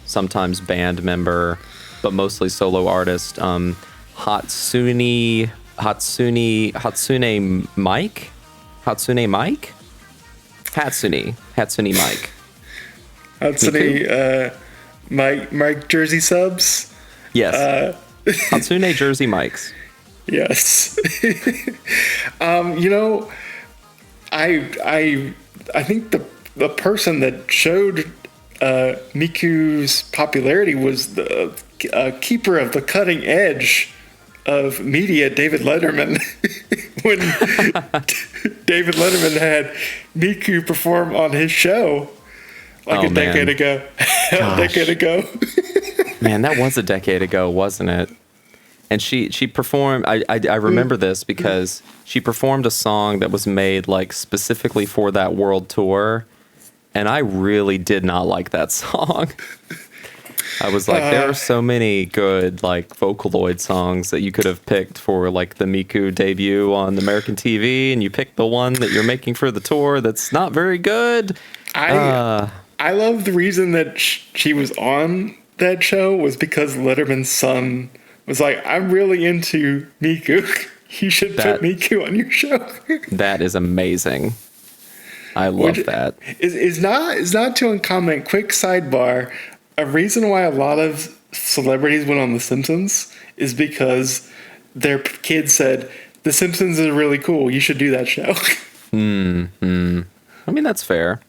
sometimes band member, but mostly solo artist. Hatsune Mike? Hatsune Mike? Hatsune Mike. Hatsune, Mike Jersey subs. Yes. Hatsune Jersey Mikes. Yes. You know, I think the person that showed Miku's popularity was the keeper of the cutting edge of media, David Letterman. When David Letterman had Miku perform on his show like a decade ago. A decade ago. Man, that was a decade ago, wasn't it? And she performed. I remember this because she performed a song that was made like specifically for that world tour, and I really did not like that song. I was like, there are so many good like Vocaloid songs that you could have picked for like the Miku debut on American TV, and you picked the one that you're making for the tour that's not very good. I love the reason that she was on that show was because Letterman's son was like, I'm really into Miku. You should put Miku on your show. That is amazing. I love that. Is not too uncommon. Quick sidebar. A reason why a lot of celebrities went on The Simpsons is because their kids said, The Simpsons is really cool. You should do that show. I mean, that's fair.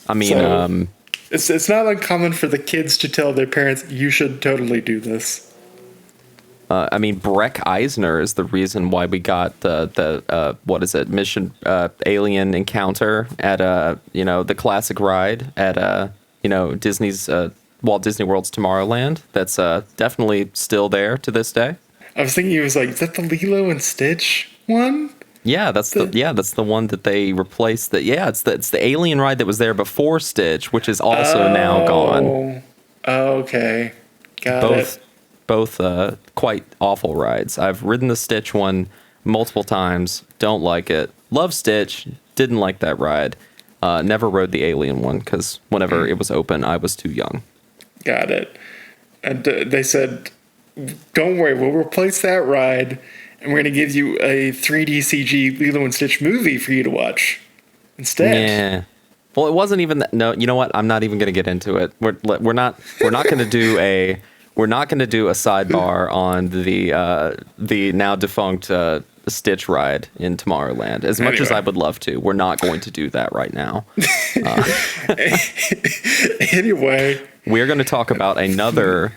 I mean, so, it's not uncommon for the kids to tell their parents, you should totally do this. I mean, Breck Eisner is the reason why we got the what is it, Mission Alien Encounter at the classic ride at Disney's Walt Disney World's Tomorrowland. That's definitely still there to this day. I was thinking, it was like, is that the Lilo and Stitch one? Yeah, that's the one that they replaced. It's the Alien ride that was there before Stitch, which is also now gone. Okay, got it. Both quite awful rides. I've ridden the Stitch one multiple times. Don't like it. Love Stitch. Didn't like that ride. Never rode the Alien one because whenever it was open, I was too young. Got it. And they said, don't worry, we'll replace that ride, and we're going to give you a 3D CG Lilo and Stitch movie for you to watch instead. Yeah. Well, it wasn't even that. No, you know what? I'm not even going to get into it. We're not going to do a sidebar on the now defunct Stitch ride in Tomorrowland. As much as I would love to, we're not going to do that right now. Anyway, we're going to talk about another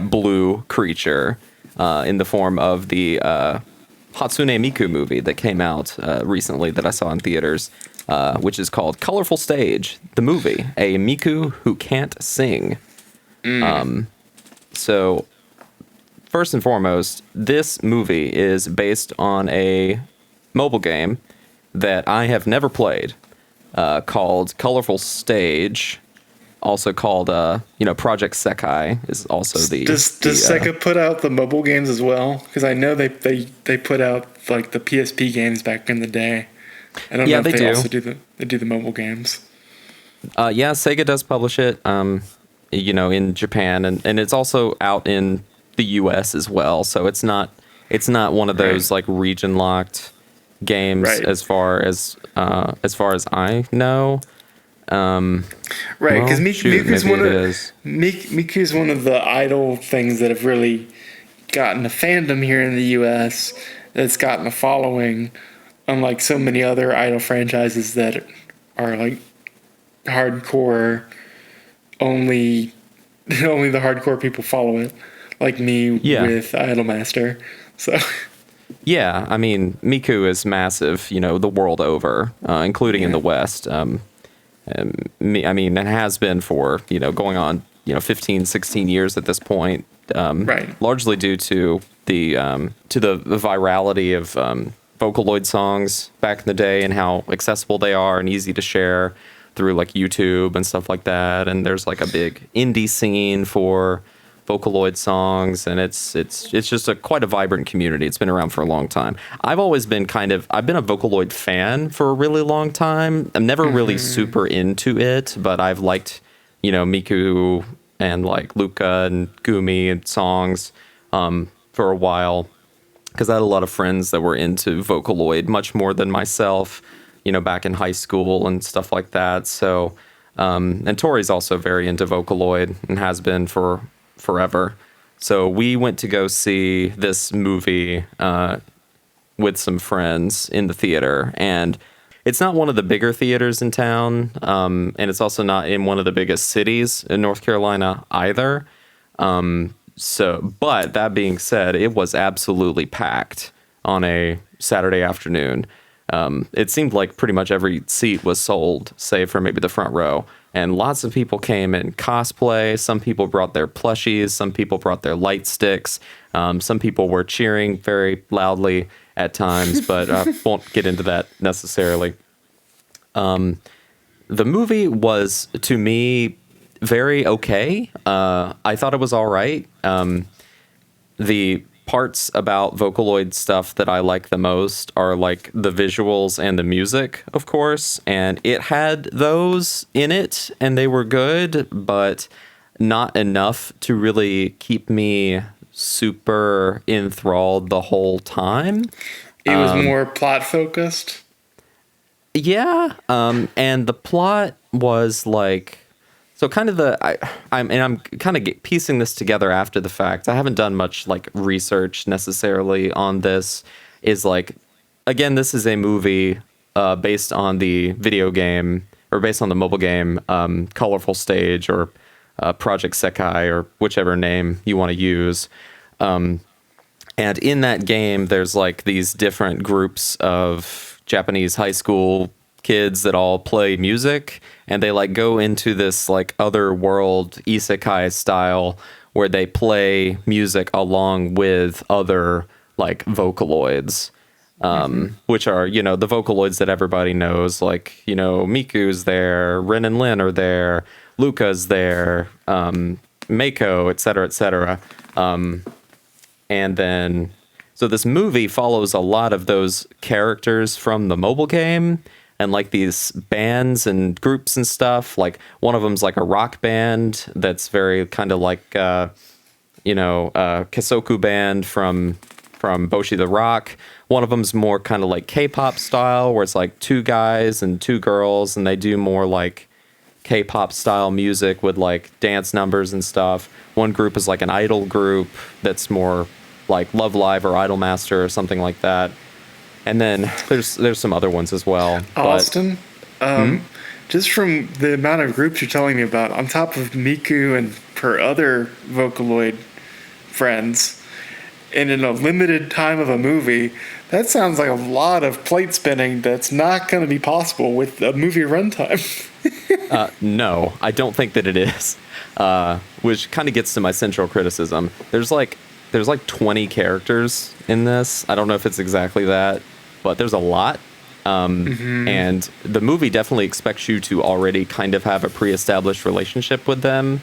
blue creature in the form of the Hatsune Miku movie that came out recently that I saw in theaters, which is called Colorful Stage, the movie, a Miku Who Can't Sing. So, first and foremost, this movie is based on a mobile game that I have never played, called Colorful Stage, also called Project Sekai is also the. Does Sega put out the mobile games as well? Because I know they put out like the PSP games back in the day. I don't know if they also do the mobile games. Sega does publish it. In Japan, and it's also out in the US as well. So it's not one of those like region locked games as far as I know. Because Miku's one of the idol things that have really gotten a fandom here in the US that's gotten a following, unlike so many other idol franchises that are like hardcore. Only the hardcore people follow it, like me with Idolmaster. So, yeah, I mean, Miku is massive, the world over, including in the West. It has been for going on 15, 16 years at this point. Largely due to the virality of Vocaloid songs back in the day and how accessible they are and easy to share through like YouTube and stuff like that. And there's like a big indie scene for Vocaloid songs, and it's just quite a vibrant community. It's been around for a long time. I've always been I've been a Vocaloid fan for a really long time. I'm never really super into it, but I've liked, Miku and like Luca and Gumi and songs for a while, because I had a lot of friends that were into Vocaloid much more than myself, back in high school and stuff like that. So, and Tori's also very into Vocaloid and has been for forever. So we went to go see this movie with some friends in the theater, and it's not one of the bigger theaters in town, and it's also not in one of the biggest cities in North Carolina either. But that being said, it was absolutely packed on a Saturday afternoon. It seemed like pretty much every seat was sold, save for maybe the front row. And lots of people came in cosplay. Some people brought their plushies. Some people brought their light sticks. Some people were cheering very loudly at times, but won't get into that necessarily. The movie was, to me, very okay. I thought it was all right. The parts about Vocaloid stuff that I like the most are like the visuals and the music, of course. And it had those in it, and they were good, but not enough to really keep me super enthralled the whole time. It was more plot focused. Yeah, and the plot was like, so kind of I'm kind of piecing this together after the fact. I haven't done much like research necessarily on this. Is like, again, this is a movie based on the video game, or based on the mobile game, Colorful Stage, or Project Sekai, or whichever name you want to use. And in that game, there's like these different groups of Japanese high school kids that all play music, and they like go into this like other world isekai style where they play music along with other like Vocaloids, which are, the Vocaloids that everybody knows, like, Miku's there, Ren and Lin are there, Luca's there, Mako, etc., etc. And then, so this movie follows a lot of those characters from the mobile game, and like these bands and groups and stuff. Like one of them's like a rock band that's very kind of like, Kesoku band from Boshi the Rock. One of them's more kind of like K-pop style, where it's like two guys and two girls, and they do more like K-pop style music with like dance numbers and stuff. One group is like an idol group that's more like Love Live or Idol Master or something like that. And then there's some other ones as well. Austin, just from the amount of groups you're telling me about, on top of Miku and her other Vocaloid friends, and in a limited time of a movie, that sounds like a lot of plate spinning that's not going to be possible with a movie runtime. No, I don't think that it is. Which kind of gets to my central criticism. There's like 20 characters in this. I don't know if it's exactly that, but there's a lot. And the movie definitely expects you to already kind of have a pre-established relationship with them,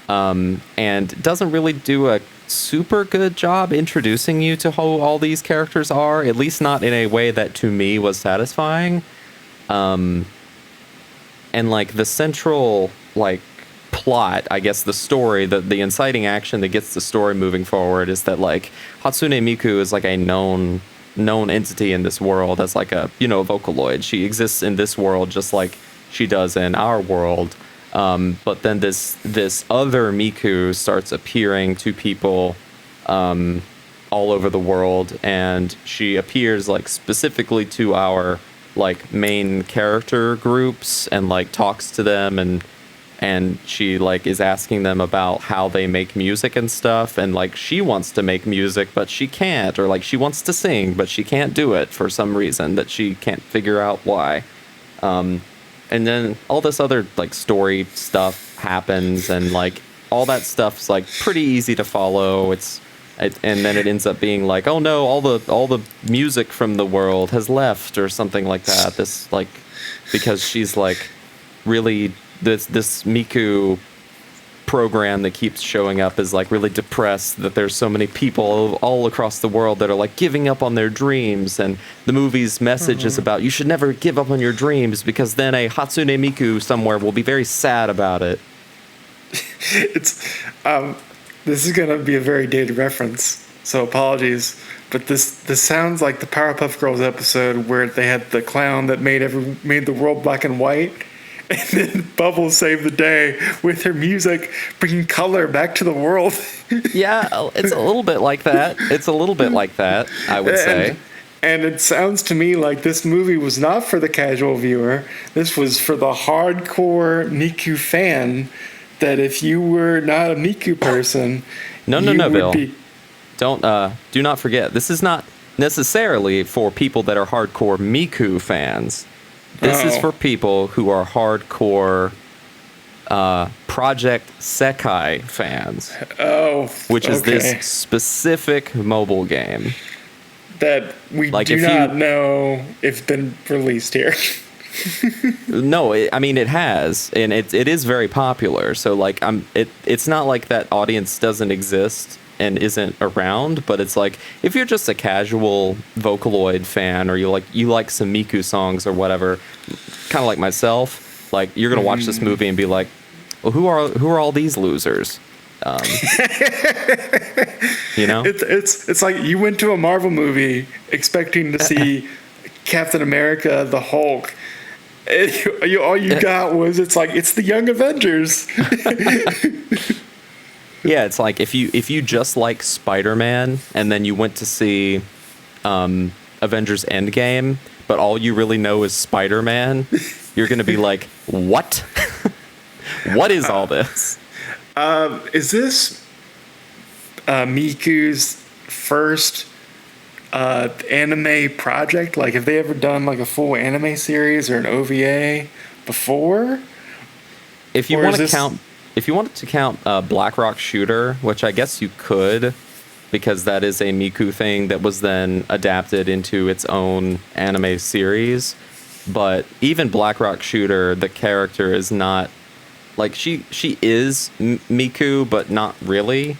and doesn't really do a super good job introducing you to who all these characters are, at least not in a way that to me was satisfying. And like the central like plot, I guess the story, the inciting action that gets the story moving forward is that like Hatsune Miku is like a known entity in this world as like a Vocaloid. She exists in this world just like she does in our world. But then this other Miku starts appearing to people all over the world, and she appears like specifically to our like main character groups and like talks to them, and she like is asking them about how they make music and stuff, and like she wants to make music but she can't, or like she wants to sing but she can't do it for some reason that she can't figure out why. And then all this other like story stuff happens, and like all that stuff's like pretty easy to follow. And then it ends up being like, oh no, all the music from the world has left or something like that. This like, because she's like really this Miku program that keeps showing up is like really depressed that there's so many people all across the world that are like giving up on their dreams, and the movie's message is about you should never give up on your dreams because then a Hatsune Miku somewhere will be very sad about it. It's this is gonna be a very dated reference, so apologies. But this sounds like the Powerpuff Girls episode where they had the clown that made the world black and white, and then Bubbles saved the day with her music, bringing color back to the world. Yeah, it's a little bit like that. It's a little bit like that, I would say. And it sounds to me like this movie was not for the casual viewer. This was for the hardcore Miku fan. That if you were not a Miku person, no, Bill. Do not forget, this is not necessarily for people that are hardcore Miku fans. This is for people who are hardcore Project Sekai fans. Oh, which is this specific mobile game that we do not know if it's been released here. No, I mean it has, and it is very popular. So like it's not like that audience doesn't exist and isn't around, but it's like if you're just a casual Vocaloid fan or you like some Miku songs or whatever, kind of like myself, like you're gonna watch this movie and be like, well, who are all these losers? You know, it's like you went to a Marvel movie expecting to see Captain America, the Hulk. All you got was it's the Young Avengers. Yeah, it's like if you just like Spider-Man and then you went to see Avengers Endgame, but all you really know is Spider-Man, you're gonna be like, what? What is all this? Is this Miku's first anime project? Like, have they ever done like a full anime series or an OVA before? If you wanted to count Black Rock Shooter, which I guess you could, because that is a Miku thing that was then adapted into its own anime series. But even Black Rock Shooter, the character is not like she is Miku, but not really.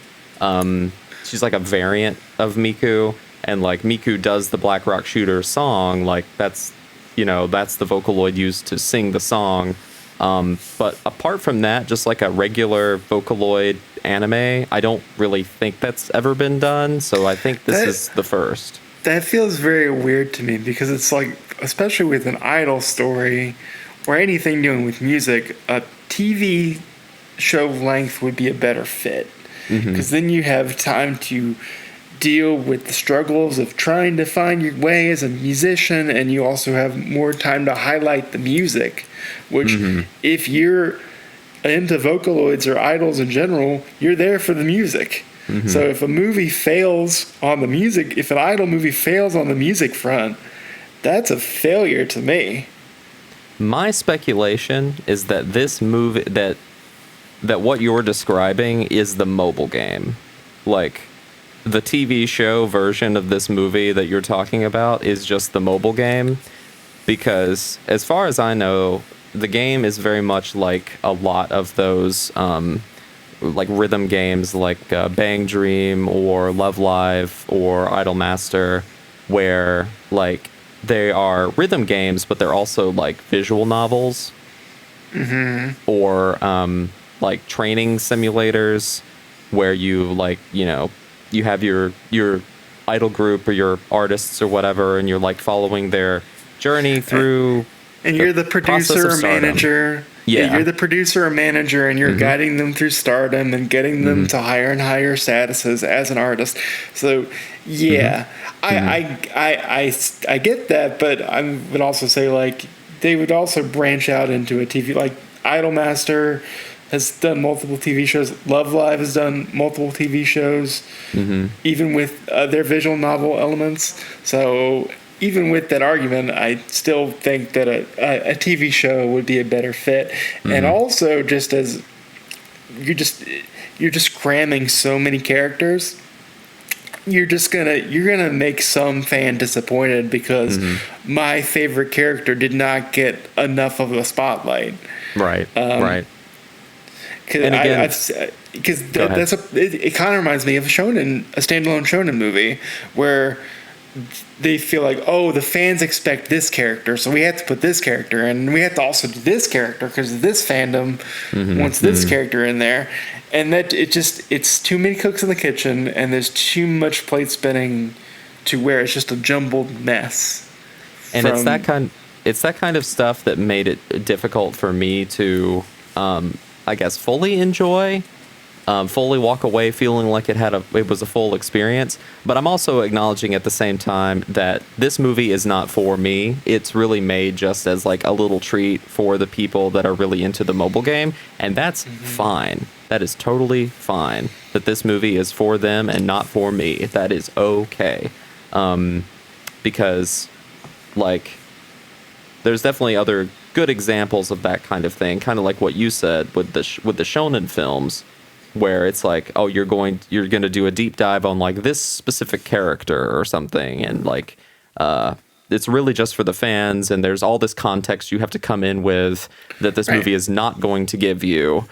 She's like a variant of Miku. And like Miku does the Black Rock Shooter song, like that's the Vocaloid used to sing the song. But apart from that, just like a regular Vocaloid anime, I don't really think that's ever been done. So I think this is the first. That feels very weird to me because it's like, especially with an idol story or anything doing with music, a TV show length would be a better fit. Because then you have time to deal with the struggles of trying to find your way as a musician, and you also have more time to highlight the music, which if you're into Vocaloids or idols in general, you're there for the music. So if a movie fails on the music, if an idol movie fails on the music front, that's a failure to me. My speculation is that this movie, that what you're describing is the mobile game. Like, the TV show version of this movie that you're talking about is just the mobile game, because as far as I know, the game is very much like a lot of those like rhythm games like Bang Dream or Love Live or Idolmaster, where like they are rhythm games, but they're also like visual novels or like training simulators where you you have your idol group or your artists or whatever, and you're like following their journey through. And you're the producer or manager. Yeah, you're the producer or manager, and you're guiding them through stardom and getting them to higher and higher statuses as an artist. So, yeah, I get that, but I would also say like they would also branch out into a TV, like Idolmaster has done multiple TV shows. Love Live has done multiple TV shows, even with their visual novel elements. So even with that argument, I still think that a TV show would be a better fit. And also, just as you're just cramming so many characters, you're gonna make some fan disappointed because my favorite character did not get enough of a spotlight. Right. Right. And again, because Go ahead. it kind of reminds me of a standalone shonen movie where they feel like, oh, the fans expect this character, so we have to put this character in, and we have to also do this character because this fandom wants this character in there, and that it's too many cooks in the kitchen, and there's too much plate spinning to where it's just a jumbled mess. And it's that kind of stuff that made it difficult for me to, I guess, fully enjoy. Fully walk away feeling like it was a full experience. But I'm also acknowledging at the same time that this movie is not for me. It's really made just as like a little treat for the people that are really into the mobile game, and that's fine. That is totally fine. That this movie is for them and not for me. That is okay. Because like there's definitely other good examples of that kind of thing, kind of like what you said with the shonen films, where it's like, oh, you're going to do a deep dive on like this specific character or something, and like it's really just for the fans, and there's all this context you have to come in with that this movie is not going to give you,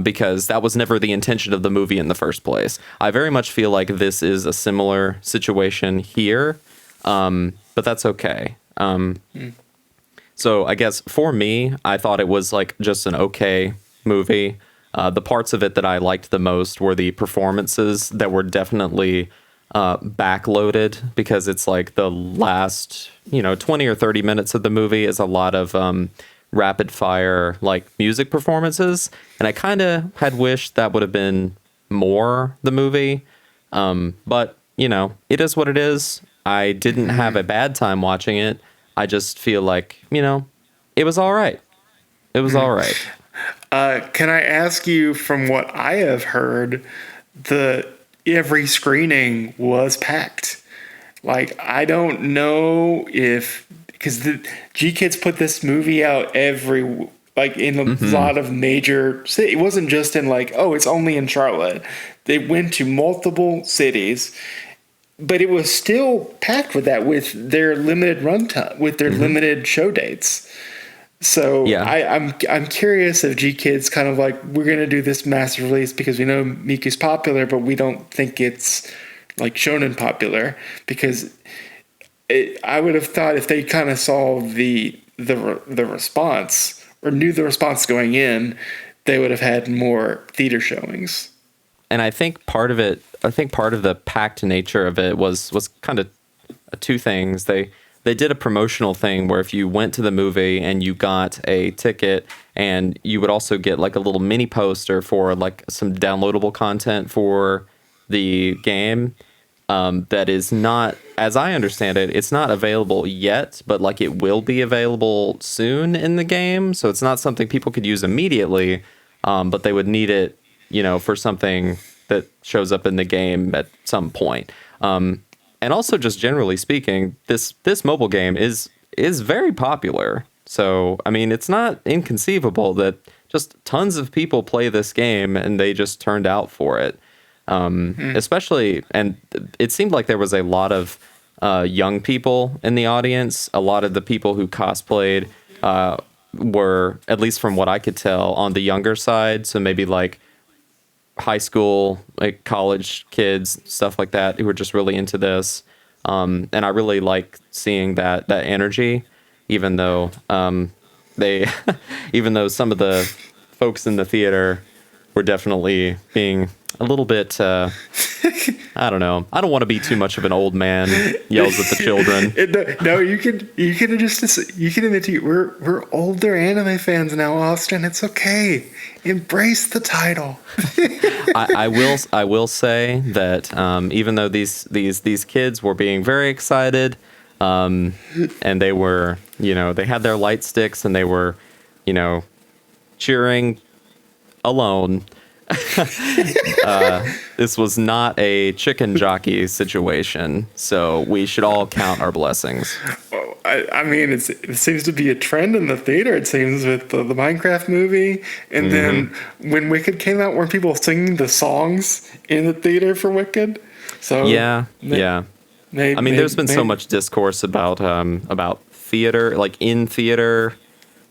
because that was never the intention of the movie in the first place. I very much feel like this is a similar situation here, but that's okay. So I guess for me, I thought it was like just an okay movie. The parts of it that I liked the most were the performances that were definitely backloaded, because it's like the last 20 or 30 minutes of the movie is a lot of rapid fire like music performances, and I kind of had wished that would have been more the movie, but it is what it is. I didn't have a bad time watching it. I just feel like it was all right. It was all right. Can I ask you, from what I have heard, every screening was packed. Like, I don't know because the G Kids put this movie out in a lot of major cities. It wasn't just in like, oh, it's only in Charlotte. They went to multiple cities, but it was still packed with their limited runtime, with their limited show dates. So yeah. I'm curious if G Kids kind of like, we're going to do this mass release because we know Miku's popular, but we don't think it's like shonen popular, because I would have thought if they kind of saw the response or knew the response going in, they would have had more theater showings. And I think part of the packed nature of it was kind of two things. They did a promotional thing where if you went to the movie and you got a ticket, and you would also get like a little mini poster for like some downloadable content for the game, that is not, as I understand it, it's not available yet, but like it will be available soon in the game. So it's not something people could use immediately, but they would need it, for something that shows up in the game at some point. And also, just generally speaking, this mobile game is very popular. So, I mean, it's not inconceivable that just tons of people play this game and they just turned out for it. Especially, and it seemed like there was a lot of young people in the audience. A lot of the people who cosplayed were, at least from what I could tell, on the younger side. So maybe like high school, like college kids, stuff like that, who were just really into this. And I really like seeing that energy, even though even though some of the folks in the theater were definitely being a little bit, I don't know. I don't want to be too much of an old man yells at the children. No, you can admit we're older anime fans now, Austin. It's okay. Embrace the title. I will say that even though these kids were being very excited, and they were, they had their light sticks and they were, cheering alone. This was not a chicken jockey situation, so we should all count our blessings. Well, I mean, it seems to be a trend in the theater. It seems with the Minecraft movie, and then when Wicked came out, weren't people singing the songs in the theater for Wicked? So yeah. I mean, there's been so much discourse about theater, like in theater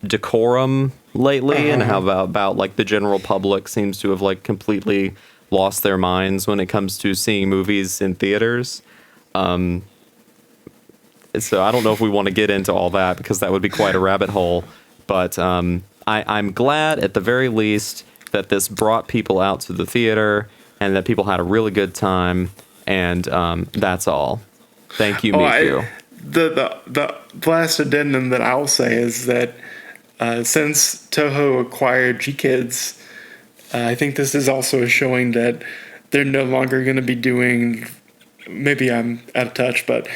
decorum, lately, and how about like the general public seems to have like completely lost their minds when it comes to seeing movies in theaters. So I don't know if we want to get into all that because that would be quite a rabbit hole. But I'm glad at the very least that this brought people out to the theater and that people had a really good time. And that's all. Thank you, Miku. The last addendum that I'll say is that since Toho acquired G-Kids, I think this is also showing that they're no longer going to be doing, maybe I'm out of touch, but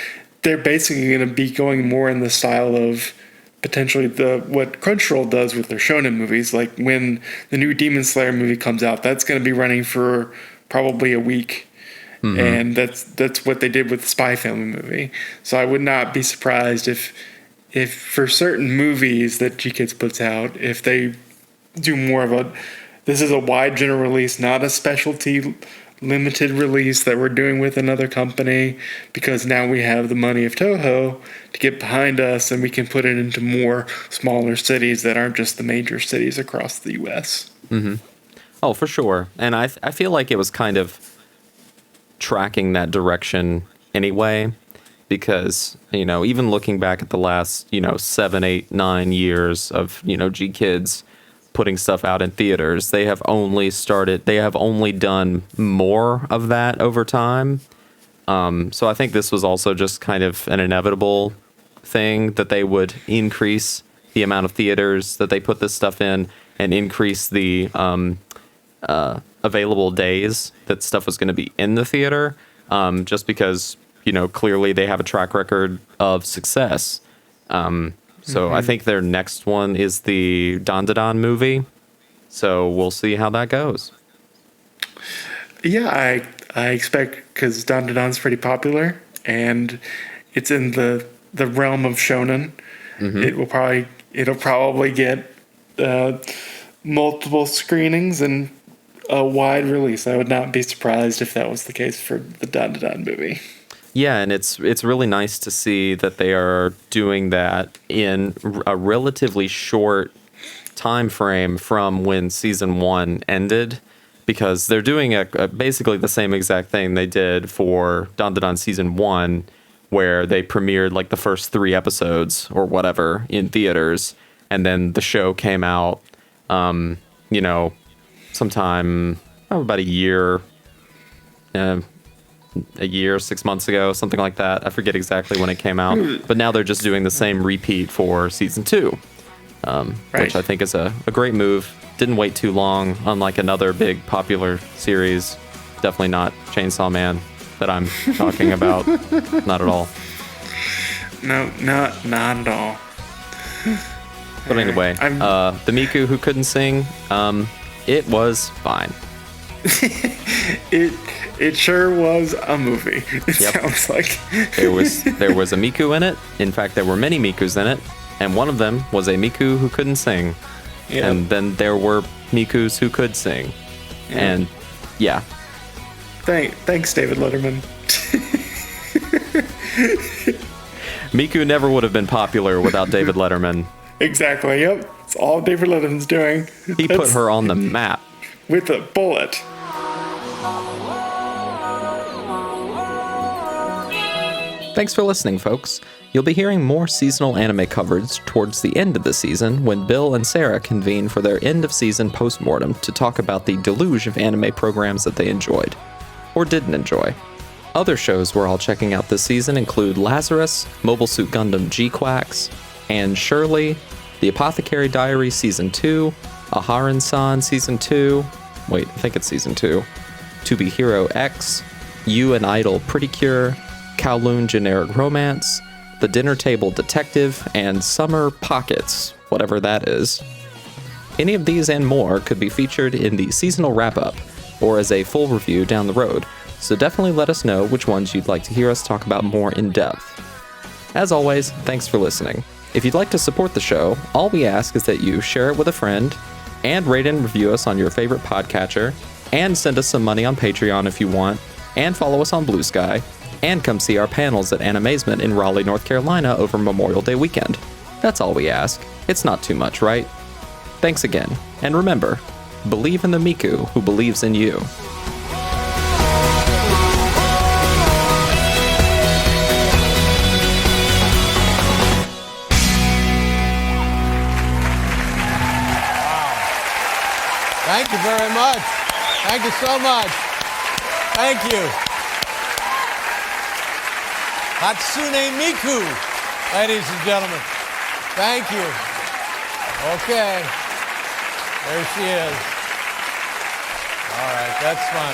they're basically going to be going more in the style of potentially what Crunchyroll does with their shonen movies. Like when the new Demon Slayer movie comes out, that's going to be running for probably a week. Mm-hmm. And that's what they did with the Spy Family movie. So I would not be surprised if for certain movies that G-Kids puts out, if they do more of this is a wide general release, not a specialty limited release that we're doing with another company, because now we have the money of Toho to get behind us and we can put it into more smaller cities that aren't just the major cities across the U.S. Mm-hmm. Oh, for sure. And I feel like it was kind of tracking that direction anyway, because, even looking back at the last, 7, 8, 9 years of, G-Kids putting stuff out in theaters, they have only done more of that over time. So I think this was also just kind of an inevitable thing that they would increase the amount of theaters that they put this stuff in and increase the available days that stuff was going to be in the theater, just because, clearly they have a track record of success. So I think their next one is the Dandadan movie. So we'll see how that goes. Yeah, I expect, because Dandadan's pretty popular and it's in the realm of shonen. Mm-hmm. It'll probably get multiple screenings and a wide release. I would not be surprised if that was the case for the Dandadan movie. Yeah, and it's really nice to see that they are doing that in a relatively short time frame from when season 1 ended, because they're doing basically the same exact thing they did for Dandadan season 1, where they premiered like the first 3 episodes or whatever in theaters, and then the show came out, sometime about a year, 6 months ago, something like that. I forget exactly when it came out, but now they're just doing the same repeat for season 2, which I think is a great move. Didn't wait too long, unlike another big popular series. Definitely not Chainsaw Man that I'm talking about. Not at all. No, not at all. But anyway, the Miku Who Couldn't Sing, it was fine. It sure was a movie. It sounds like there was a Miku in it. In fact, there were many Mikus in it, and one of them was a Miku who couldn't sing. Yep. And then there were Mikus who could sing. Yep. And yeah. Thanks, David Letterman. Miku never would have been popular without David Letterman. Exactly. Yep. It's all David Letterman's doing. He put her on the map with a bullet. Thanks for listening, folks. You'll be hearing more seasonal anime coverage towards the end of the season when Bill and Sarah convene for their end-of-season postmortem to talk about the deluge of anime programs that they enjoyed, or didn't enjoy. Other shows we're all checking out this season include Lazarus, Mobile Suit Gundam G-Quacks, and Shirley, The Apothecary Diary Season 2, Aharon-san Season 2, wait, I think it's Season 2, To Be Hero X, You and Idol Pretty Cure, Kowloon Generic Romance, The Dinner Table Detective, and Summer Pockets, whatever that is. Any of these and more could be featured in the seasonal wrap-up, or as a full review down the road, so definitely let us know which ones you'd like to hear us talk about more in depth. As always, thanks for listening. If you'd like to support the show, all we ask is that you share it with a friend, and rate and review us on your favorite podcatcher, and send us some money on Patreon if you want, and follow us on Blue Sky, and come see our panels at Animazement in Raleigh, North Carolina over Memorial Day weekend. That's all we ask. It's not too much, right? Thanks again, and remember, believe in the Miku who believes in you. Thank you very much. Thank you so much. Thank you. Hatsune Miku, ladies and gentlemen. Thank you. Okay. There she is. All right, that's fun.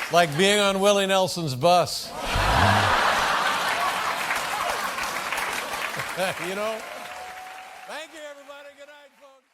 It's like being on Willie Nelson's bus. You know? Thank you, everybody. Good night, folks.